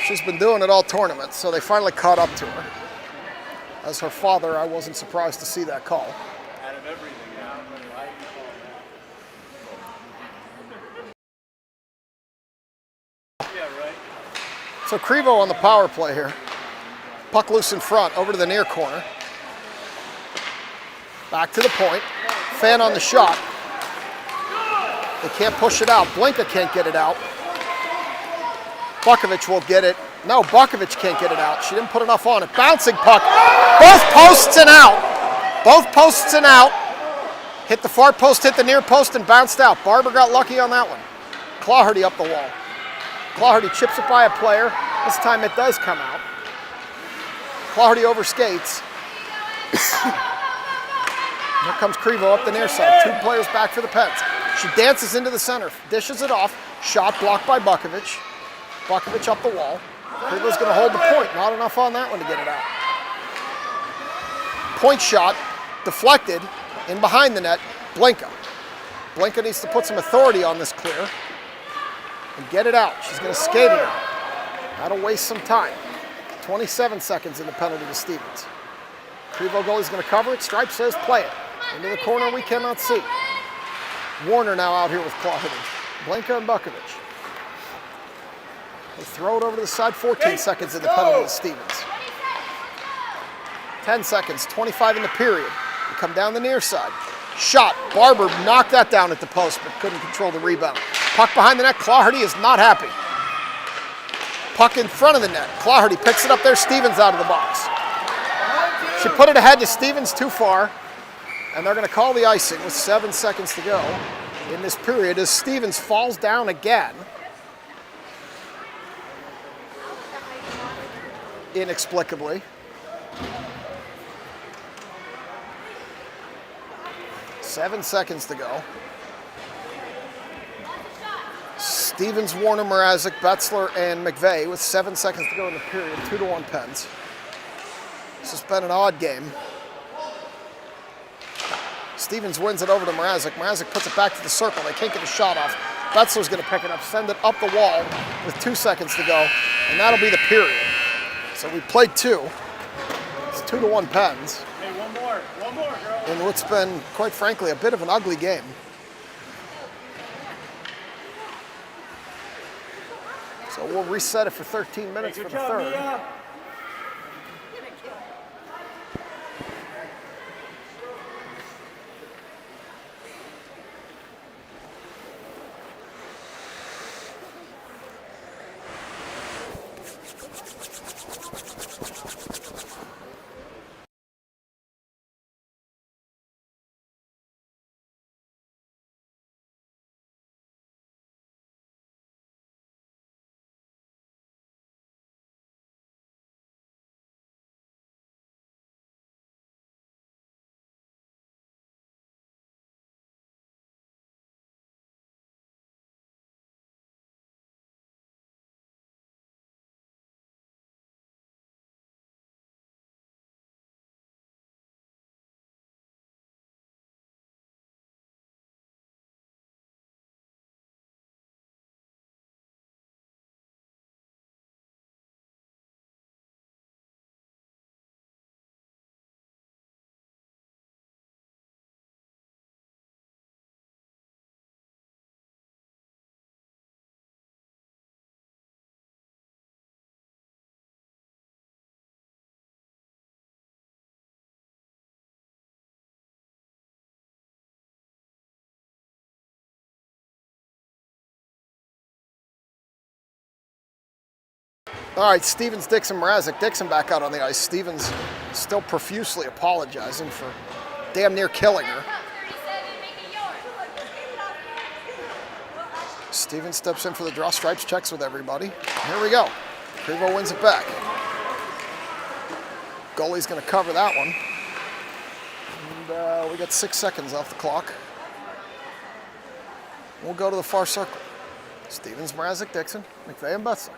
She's been doing it all tournament, so they finally caught up to her. As her father, I wasn't surprised to see that call. Out of everything, yeah. Yeah, right. So Krivo on the power play here. Puck loose in front, over to the near corner. Back to the point. Fan on the shot. They can't push it out. Blinka can't get it out. Bukovic will get it. No, Bukovic can't get it out. She didn't put enough on it. Bouncing puck. Both posts and out. Both posts and out. Hit the far post, hit the near post, and bounced out. Barber got lucky on that one. Claherty up the wall. Claherty chips it by a player. This time it does come out. Claherty overskates. Here comes Krivo up the near side. Two players back for the Pens. She dances into the center, dishes it off. Shot blocked by Bukovic. Bukovic up the wall. Krivo's going to hold the point. Not enough on that one to get it out. point shot, deflected, in behind the net, Blinka. Blinka needs to put some authority on this clear and get it out. She's going to skate it out. That'll waste some time. 27 seconds in the penalty to Stevens. Krivo goalie's going to cover it. Stripe says play it. Into the corner we cannot see. Warner now out here with Clawhitty. Blinka and Bukovic. They throw it over to the side. 14 seconds in the penalty to Stevens. 10 seconds, 25 in the period. They come down the near side. Shot. Barber knocked that down at the post, but couldn't control the rebound. Puck behind the net. Clawhitty is not happy. Puck in front of the net. Clawhitty picks it up there. Stevens out of the box. She put it ahead to Stevens too far, and they're going to call the icing with 7 seconds to go in this period as Stevens falls down again. Inexplicably. Seven seconds to go. Stevens, Warner, Mrazek, Betzler, and McVeigh with 7 seconds to go in the period. 2-1 Pens. This has been an odd game. Stevens wins it over to Mrazek. Mrazek puts it back to the circle. They can't get a shot off. Betzler's going to pick it up, send it up the wall with 2 seconds to go, and that'll be the period. So we played 2. It's 2-1 Pens. Hey, one more, girl. In what's been, quite frankly, a bit of an ugly game. So we'll reset it for 13 minutes for the third. Mia. All right, Stevens, Dixon, Mrazek. Dixon back out on the ice. Stevens still profusely apologizing for damn near killing her. Stevens steps in for the draw. Stripes checks with everybody. Here we go. Krivo wins it back. Goalie's going to cover that one. And we got 6 seconds off the clock. We'll go to the far circle. Stevens, Mrazek, Dixon, McVeigh, and Betzler.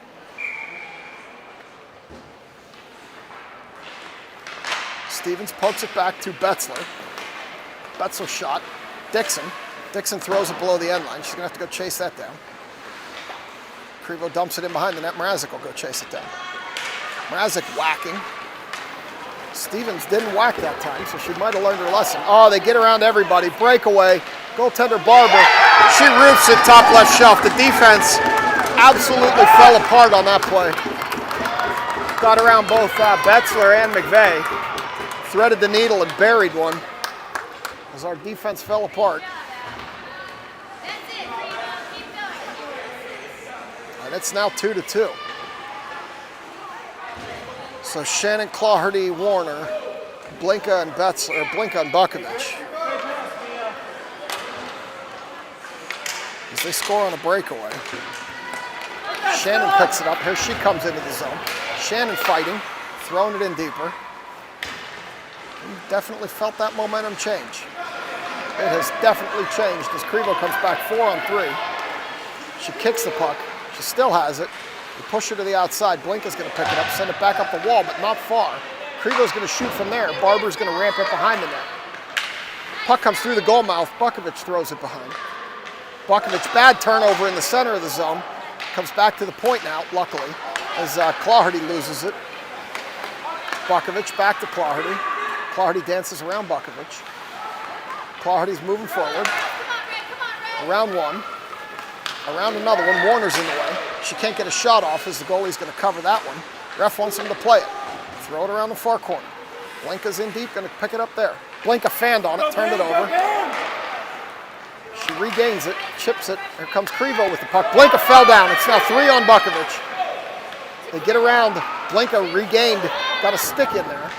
Stevens pokes it back to Betzler. Betzler shot. Dixon. Dixon throws it below the end line. She's going to have to go chase that down. Krivo dumps it in behind the net. Mrazek will go chase it down. Mrazek whacking. Stevens didn't whack that time, so she might have learned her lesson. Oh, they get around everybody. Breakaway. Goaltender Barber. She roots it top left shelf. The defense absolutely fell apart on that play. Got around both Betzler and McVeigh. Threaded the needle and buried one as our defense fell apart. That's it, Krivo. Keep going. And it's now 2-2. So Shannon, Clawhitty, Warner, Blinka and Betzler, or Blinka and Bukovic. As they score on a breakaway. Shannon picks it up. Here she comes into the zone. Shannon fighting, throwing it in deeper. Definitely felt that momentum change. It has definitely changed as Krivo comes back 4-on-3. She kicks the puck. She still has it. We push her to the outside. Blinka's going to pick it up, send it back up the wall, but not far. Krivo's going to shoot from there. Barber's going to ramp it behind the net. Puck comes through the goal mouth. Bukovic throws it behind. Bukovic, bad turnover in the center of the zone. Comes back to the point now, luckily, as Claherty loses it. Bukovic back to Claherty. Claherty dances around Bukovic. Claherty's moving forward. Around one. Around another one. Warner's in the way. She can't get a shot off as the goalie's going to cover that one. Ref wants him to play it. Throw it around the far corner. Blinka's in deep, going to pick it up there. Blinka fanned on it, turned it over. She regains it, chips it. Here comes Krivo with the puck. Blinka fell down. It's now 3 on Bukovic. They get around. Blinka regained, got a stick in there,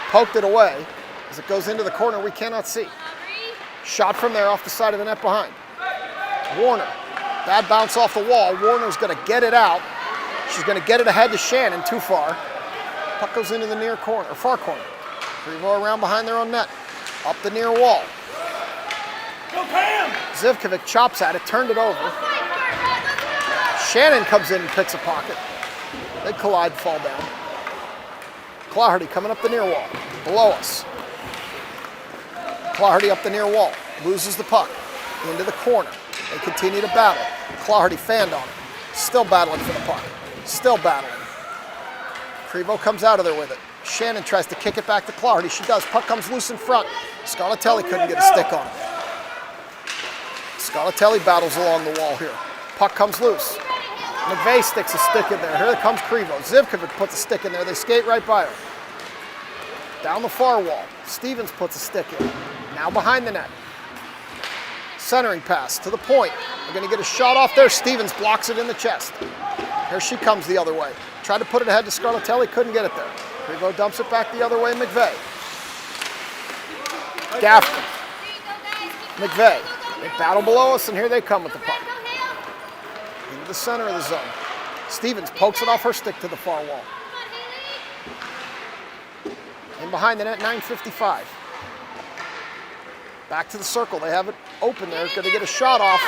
poked it away. As it goes into the corner, we cannot see. Shot from there off the side of the net behind. Warner, bad bounce off the wall. Warner's going to get it out. She's going to get it ahead to Shannon, too far. Puck goes into the near corner, or far corner. Krivo around behind their own net. Up the near wall. Zivkovic chops at it, turned it over. Shannon comes in and picks a pocket. They collide, fall down. Claherty coming up the near wall, below us. Claherty up the near wall, loses the puck, into the corner. They continue to battle. Claherty fanned on it, still battling for the puck, still battling. Krivo comes out of there with it. Shannon tries to kick it back to Claherty. She does. Puck comes loose in front. Scarlatelli couldn't get a stick on it. Scarlatelli battles along the wall here. Puck comes loose. McVeigh sticks a stick in there. Here comes Krivo. Zivkovic puts a stick in there. They skate right by her. Down the far wall. Stevens puts a stick in. Now behind the net. Centering pass to the point. They're going to get a shot off there. Stevens blocks it in the chest. Here she comes the other way. Tried to put it ahead to Scarlatelli. Couldn't get it there. Krivo dumps it back the other way. McVeigh. Gaffney. McVeigh. They battle below us, and here they come with the puck. Into the center of the zone. Stevens pokes it off her stick to the far wall. And behind the net, 9:55. Back to the circle. They have it open there. Going to get a shot off.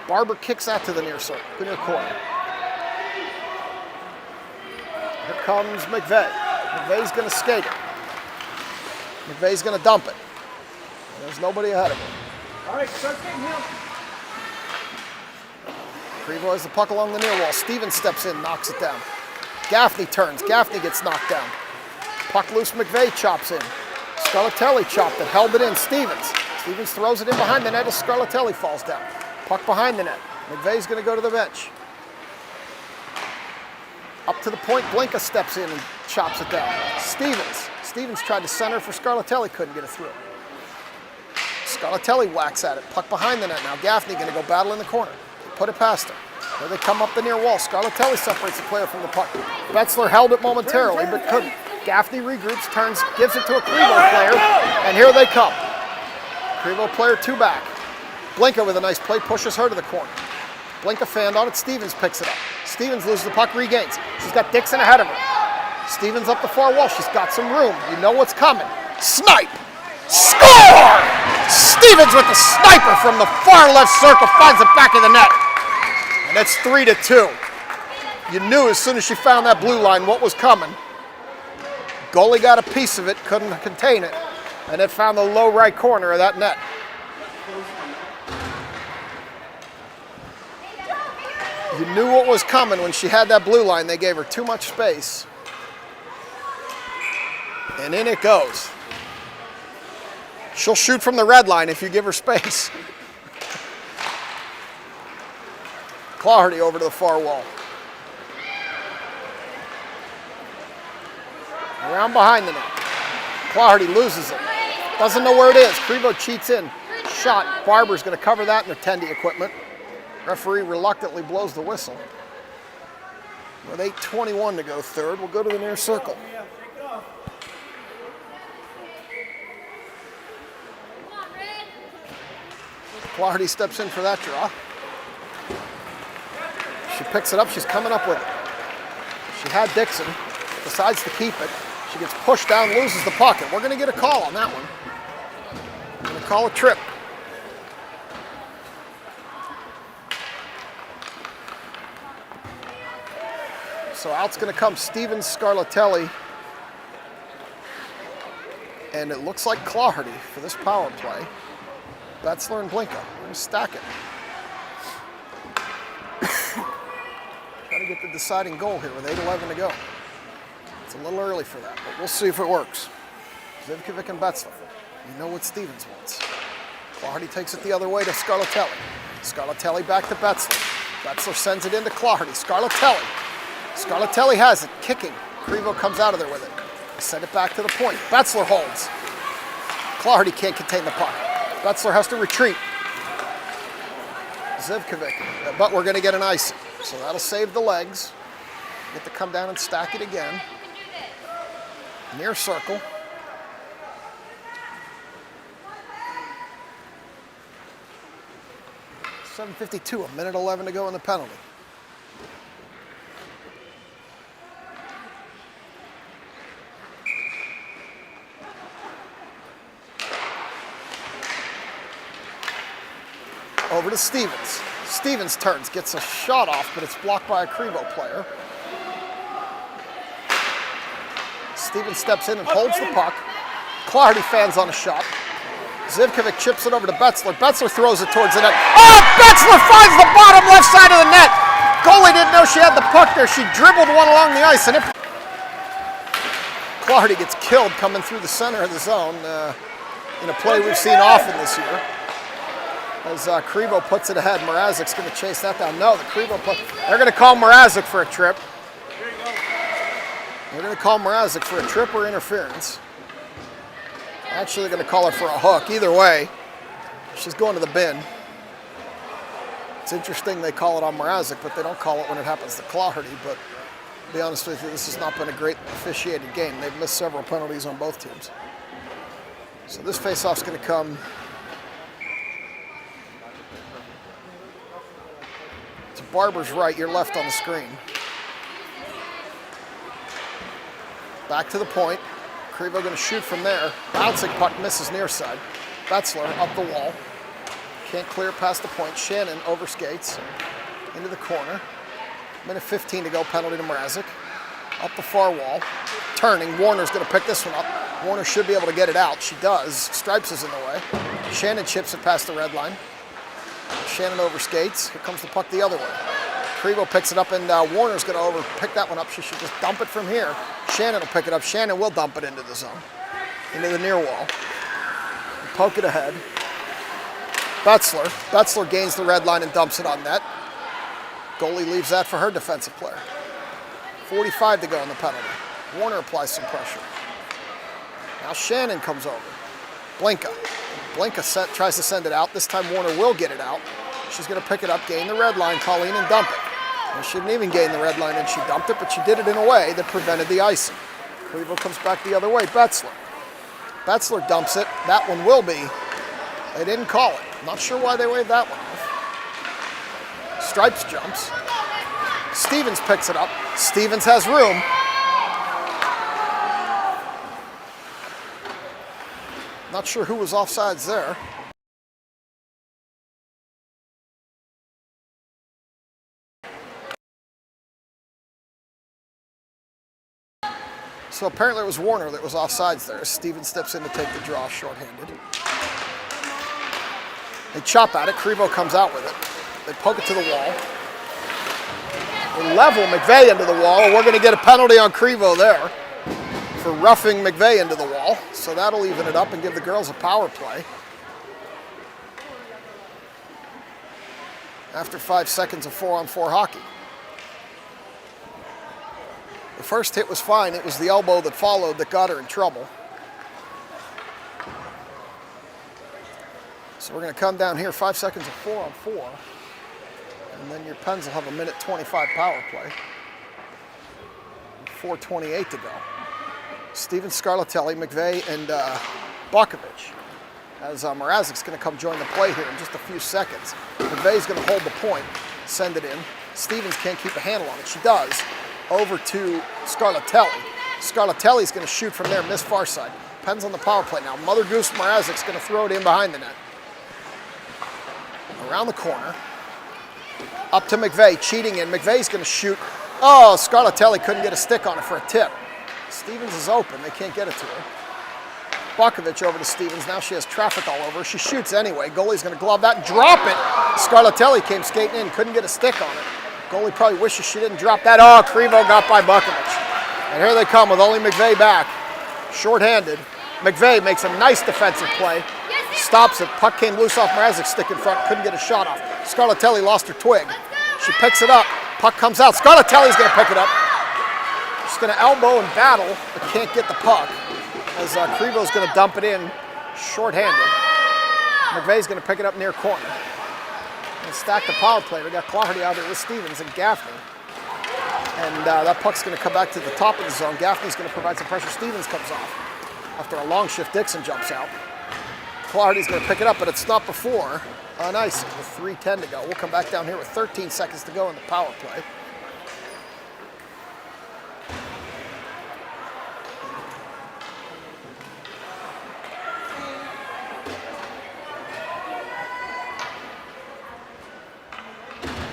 Barber kicks that to the near circle, the near corner. Here comes McVeigh. McVeigh's going to skate it. McVeigh's going to dump it. And there's nobody ahead of him. All right, start getting him. Krivo has the puck along the near wall. Stevens steps in, knocks it down. Gaffney turns. Gaffney gets knocked down. Puck loose, McVeigh chops in. Scarlatelli chopped it, held it in. Stevens throws it in behind the net as Scarlatelli falls down. Puck behind the net. McVeigh's going to go to the bench. Up to the point, Blinka steps in and chops it down. Stevens tried to center for Scarlatelli, couldn't get it through. Scarlatelli whacks at it. Puck behind the net now. Gaffney going to go battle in the corner. Put it past her. There they come up the near wall. Scarlatelli separates the player from the puck. Betzler held it momentarily, but couldn't. Gaffney regroups, turns, gives it to a Krivo player, and here they come. Krivo player 2 back. Blinka with a nice play pushes her to the corner. Blinka fanned on it. Stevens picks it up. Stevens loses the puck, regains. She's got Dixon ahead of her. Stevens up the far wall. She's got some room. You know what's coming. Snipe! Score! Stevens with the sniper from the far left circle finds the back of the net. And it's 3-2. You knew as soon as she found that blue line what was coming. Goalie got a piece of it, couldn't contain it, and it found the low right corner of that net. You knew what was coming when she had that blue line. They gave her too much space. And in it goes. She'll shoot from the red line if you give her space. Claherty over to the far wall. Around behind the net. Claherty loses it. Doesn't know where it is. Krivo cheats in. Shot. Barber's going to cover that in the Tendi equipment. Referee reluctantly blows the whistle. With 8:21 to go third, we'll go to the near circle. Claherty steps in for that draw. She picks it up. She's coming up with it. She had Dixon. Decides to keep it. She gets pushed down, loses the puck, and we're going to get a call on that one. We're going to call a trip. So out's going to come Stevens, Scarlatelli, And it looks like Claherty for this power play. Betzler and Blinka. We're going to stack it. Try to get the deciding goal here with 8:11 to go. It's a little early for that, but we'll see if it works. Zivkovic and Betzler. You know what Stevens wants. Claherty takes it the other way to Scarlatelli. Scarlatelli back to Betzler. Betzler sends it into Claherty. Scarlatelli. Scarlatelli has it. Kicking. Krivo comes out of there with it. Send it back to the point. Betzler holds. Claherty can't contain the puck. Betzler has to retreat. Zivkovic. But we're going to get an icing. So that'll save the legs. Get to come down and stack it again. Near circle. .752, a minute 11 to go in the penalty. Over to Stevens. Stevens turns, gets a shot off, but it's blocked by a Krivo player. Stevens steps in and holds the puck. Claherty fans on a shot. Zivkovic chips it over to Betzler. Betzler throws it towards the net. Oh, Betzler finds the bottom left side of the net. Goalie didn't know she had the puck there. She dribbled one along the ice, and Claherty gets killed coming through the center of the zone in a play we've seen often this year. As Krivo puts it ahead, Mrazek's going to chase that down. No, the Krivo they're going to call Mrazek for a trip. They're going to call Mrazek for a trip or interference. Actually, they're going to call her for a hook. Either way, she's going to the bin. It's interesting they call it on Mrazek, but they don't call it when it happens to Claherty. But to be honest with you, this has not been a great officiated game. They've missed several penalties on both teams. So this faceoff's going to come to Barber's right, your left on the screen. Back to the point. Krivo going to shoot from there. Bouncing puck misses near side. Betzler up the wall. Can't clear past the point. Shannon overskates into the corner. Minute 15 to go, penalty to Mrazek. Up the far wall. Turning. Warner's going to pick this one up. Warner should be able to get it out. She does. Stripes is in the way. Shannon chips it past the red line. Shannon overskates. Here comes the puck the other way. Krivo picks it up, and Warner's going to pick that one up. She should just dump it from here. Shannon will pick it up. Shannon will dump it into the zone, into the near wall. Poke it ahead. Betzler. Betzler gains the red line and dumps it on net. Goalie leaves that for her defensive player. 45 to go in the penalty. Warner applies some pressure. Now Shannon comes over. Blinka. Blinka tries to send it out. This time Warner will get it out. She's going to pick it up, gain the red line, Colleen, and dump it. And she didn't even gain the red line and she dumped it, but she did it in a way that prevented the icing. Krivo comes back the other way. Betzler. Betzler dumps it. That one will be. They didn't call it. Not sure why they waved that one off. Stripes jumps. Stevens picks it up. Stevens has room. Not sure who was offsides there. So apparently it was Warner that was offsides there. Stevens steps in to take the draw shorthanded. They chop at it. Krivo comes out with it. They poke it to the wall. They level McVeigh into the wall. We're going to get a penalty on Krivo there for roughing McVeigh into the wall. So that'll even it up and give the girls a power play. After 5 seconds of 4-on-4 hockey. The first hit was fine. It was the elbow that followed that got her in trouble. So we're going to come down here, 5 seconds of 4-on-4. And then your Pens will have a minute 25 power play. 4:28 to go. Steven Scarlatelli, McVeigh, and Bukovic. As Mrazek's going to come join the play here in just a few seconds. McVeigh's going to hold the point, send it in. Stevens can't keep a handle on it. She does. Over to Scarlatelli. Scarlatelli's going to shoot from there, miss far side. Pens on the power play now. Mother Goose Mrazek's going to throw it in behind the net. Around the corner. Up to McVeigh, cheating in. McVeigh's going to shoot. Oh, Scarlatelli couldn't get a stick on it for a tip. Stevens is open. They can't get it to her. Bukovich over to Stevens. Now she has traffic all over. She shoots anyway. Goalie's going to glove that and drop it. Scarlatelli came skating in, couldn't get a stick on it. Goalie probably wishes she didn't drop that. Oh, Krivo got by Bukovich. And here they come with only McVeigh back. Short-handed. McVeigh makes a nice defensive play. Stops it. Puck came loose off Mrazek's stick in front. Couldn't get a shot off. Scarlatelli lost her twig. She picks it up. Puck comes out. Scarlatelli's going to pick it up. She's going to elbow and battle, but can't get the puck. As Krivo's going to dump it in short-handed. McVeigh's going to pick it up near corner. And stack the power play. We got Clarity out here with Stevens and Gaffney. And that puck's going to come back to the top of the zone. Gaffney's going to provide some pressure. Stevens comes off. After a long shift, Dixon jumps out. Clardy's going to pick it up, but it's not before on ice with 3:10 to go. We'll come back down here with 13 seconds to go in the power play.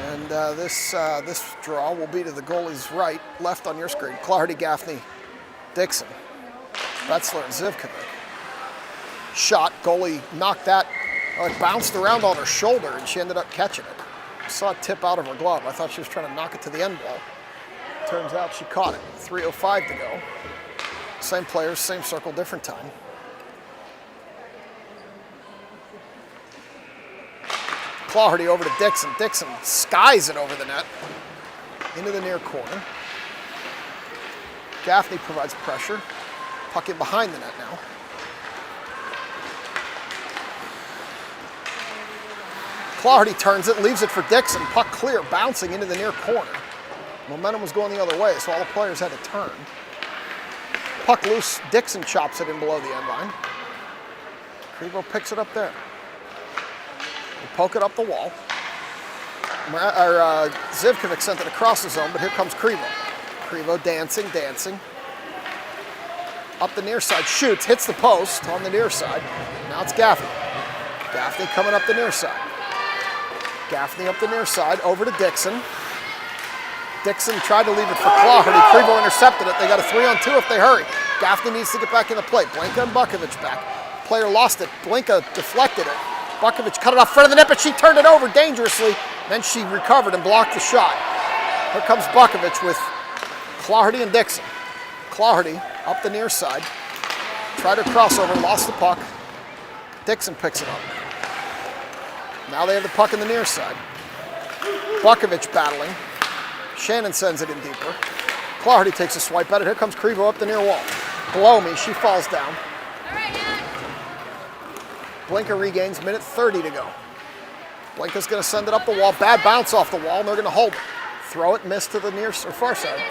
And this draw will be to the goalie's right, left on your screen. Clardy, Gaffney, Dixon, Betzler, and Zivkovic. Shot, goalie knocked that, it bounced around on her shoulder and she ended up catching it. I saw it tip out of her glove. I thought she was trying to knock it to the end wall. Turns out she caught it. 3:05 to go. Same players, same circle, different time. Clardy over to Dixon. Dixon skies it over the net into the near corner. Gaffney provides pressure. Puck in behind the net now. Clardy turns it, leaves it for Dixon. Puck clear, bouncing into the near corner. Momentum was going the other way, so all the players had to turn. Puck loose, Dixon chops it in below the end line. Krivo picks it up there. They poke it up the wall. Zivkovic sent it across the zone, but here comes Krivo. Krivo dancing. Up the near side, shoots, hits the post on the near side. Now it's Gaffney. Gaffney coming up the near side. Gaffney up the near side, over to Dixon. Dixon tried to leave it for Clardy. Krivo intercepted it. They got a 3-on-2 if they hurry. Gaffney needs to get back in the play. Blinka and Bukovich back. Player lost it. Blinka deflected it. Bukovich cut it off front of the net, but she turned it over dangerously. Then she recovered and blocked the shot. Here comes Bukovich with Clardy and Dixon. Clardy up the near side. Tried her crossover, lost the puck. Dixon picks it up. Now they have the puck in the near side. Bukovich battling. Shannon sends it in deeper. Clardy takes a swipe at it. Here comes Krivo up the near wall. Below me, she falls down. Blinka regains, minute 30 to go. Blinka's going to send it up the wall. Bad bounce off the wall, and they're going to hold it. Throw it, miss to the near or far side.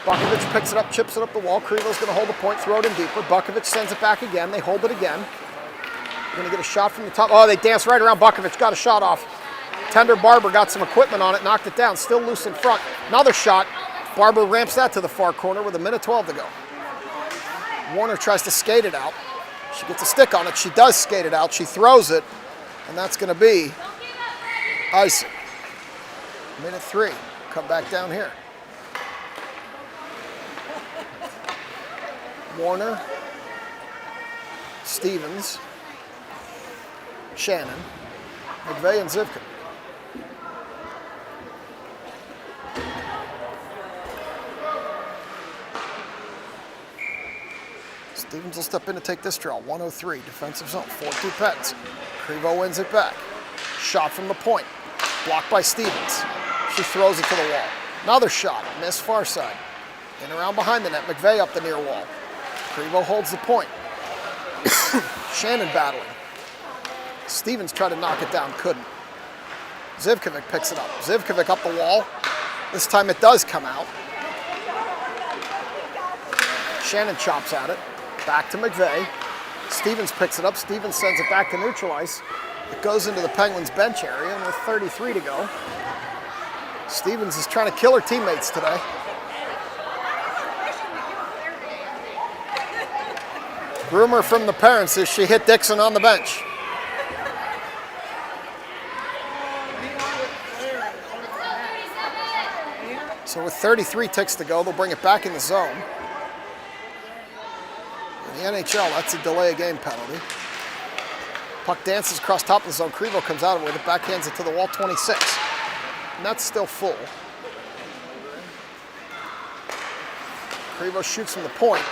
Bukovich picks it up, chips it up the wall. Krivo's going to hold the point, throw it in deeper. Bukovich sends it back again. They hold it again. They're going to get a shot from the top. Oh, they dance right around Bukovich. Got a shot off. Tender Barber got some equipment on it, knocked it down. Still loose in front. Another shot. Barber ramps that to the far corner with a minute 12 to go. Warner tries to skate it out. She gets a stick on it. She does skate it out. She throws it, and that's going to be icing. Minute 3. Come back down here. Warner, Stevens, Shannon, McVeigh, and Zivkovic. Stevens will step in to take this draw. 103, defensive zone, 4-2 Pets. Krivo wins it back. Shot from the point. Blocked by Stevens. She throws it to the wall. Another shot, miss far side. In around behind the net, McVeigh up the near wall. Krivo holds the point. Shannon battling. Stevens tried to knock it down, couldn't. Zivkovic picks it up. Zivkovic up the wall. This time it does come out. Shannon chops at it. Back to McVeigh. Stevens picks it up. Stevens sends it back to neutral ice. It goes into the Penguins bench area, and with 33 to go, Stevens is trying to kill her teammates today. Rumor from the parents is she hit Dixon on the bench. So with 33 ticks to go, they'll bring it back in the zone. In the NHL, that's a delay of game penalty. Puck dances across top of the zone. Krivo comes out of it with it, backhands it to the wall, 26. And that's still full. Krivo shoots from the point.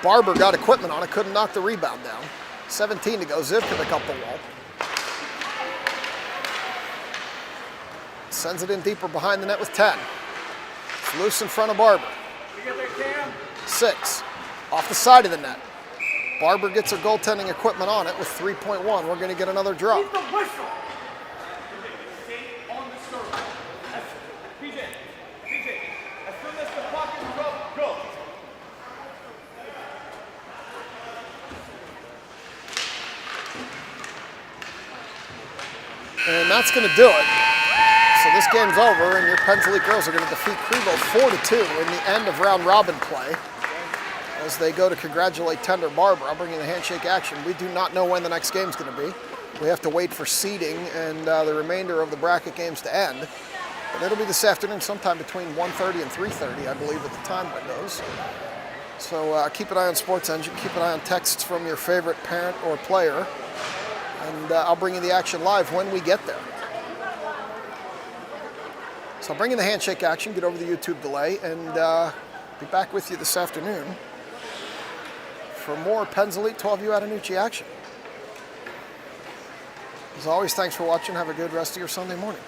Barber got equipment on it, couldn't knock the rebound down. 17 to go. Zivkovic up the wall. Sends it in deeper behind the net with 10. It's loose in front of Barber. 6. Off the side of the net. Barber gets her goaltending equipment on it with 3.1. We're going to get another drop. And that's going to do it. So this game's over, and your Penns Elite girls are going to defeat Krivo 4-2 in the end of round robin play. As they go to congratulate Tender Barbara, bringing the handshake action. We do not know when the next game's going to be. We have to wait for seeding and the remainder of the bracket games to end. But it'll be this afternoon sometime between 1:30 and 3:30, I believe, with the time windows. So keep an eye on Sports Engine. Keep an eye on texts from your favorite parent or player. And I'll bring you the action live when we get there. So I'll bring you the handshake action, get over the YouTube delay, and be back with you this afternoon for more Penns Elite 12U Attanucci action. As always, thanks for watching. Have a good rest of your Sunday morning.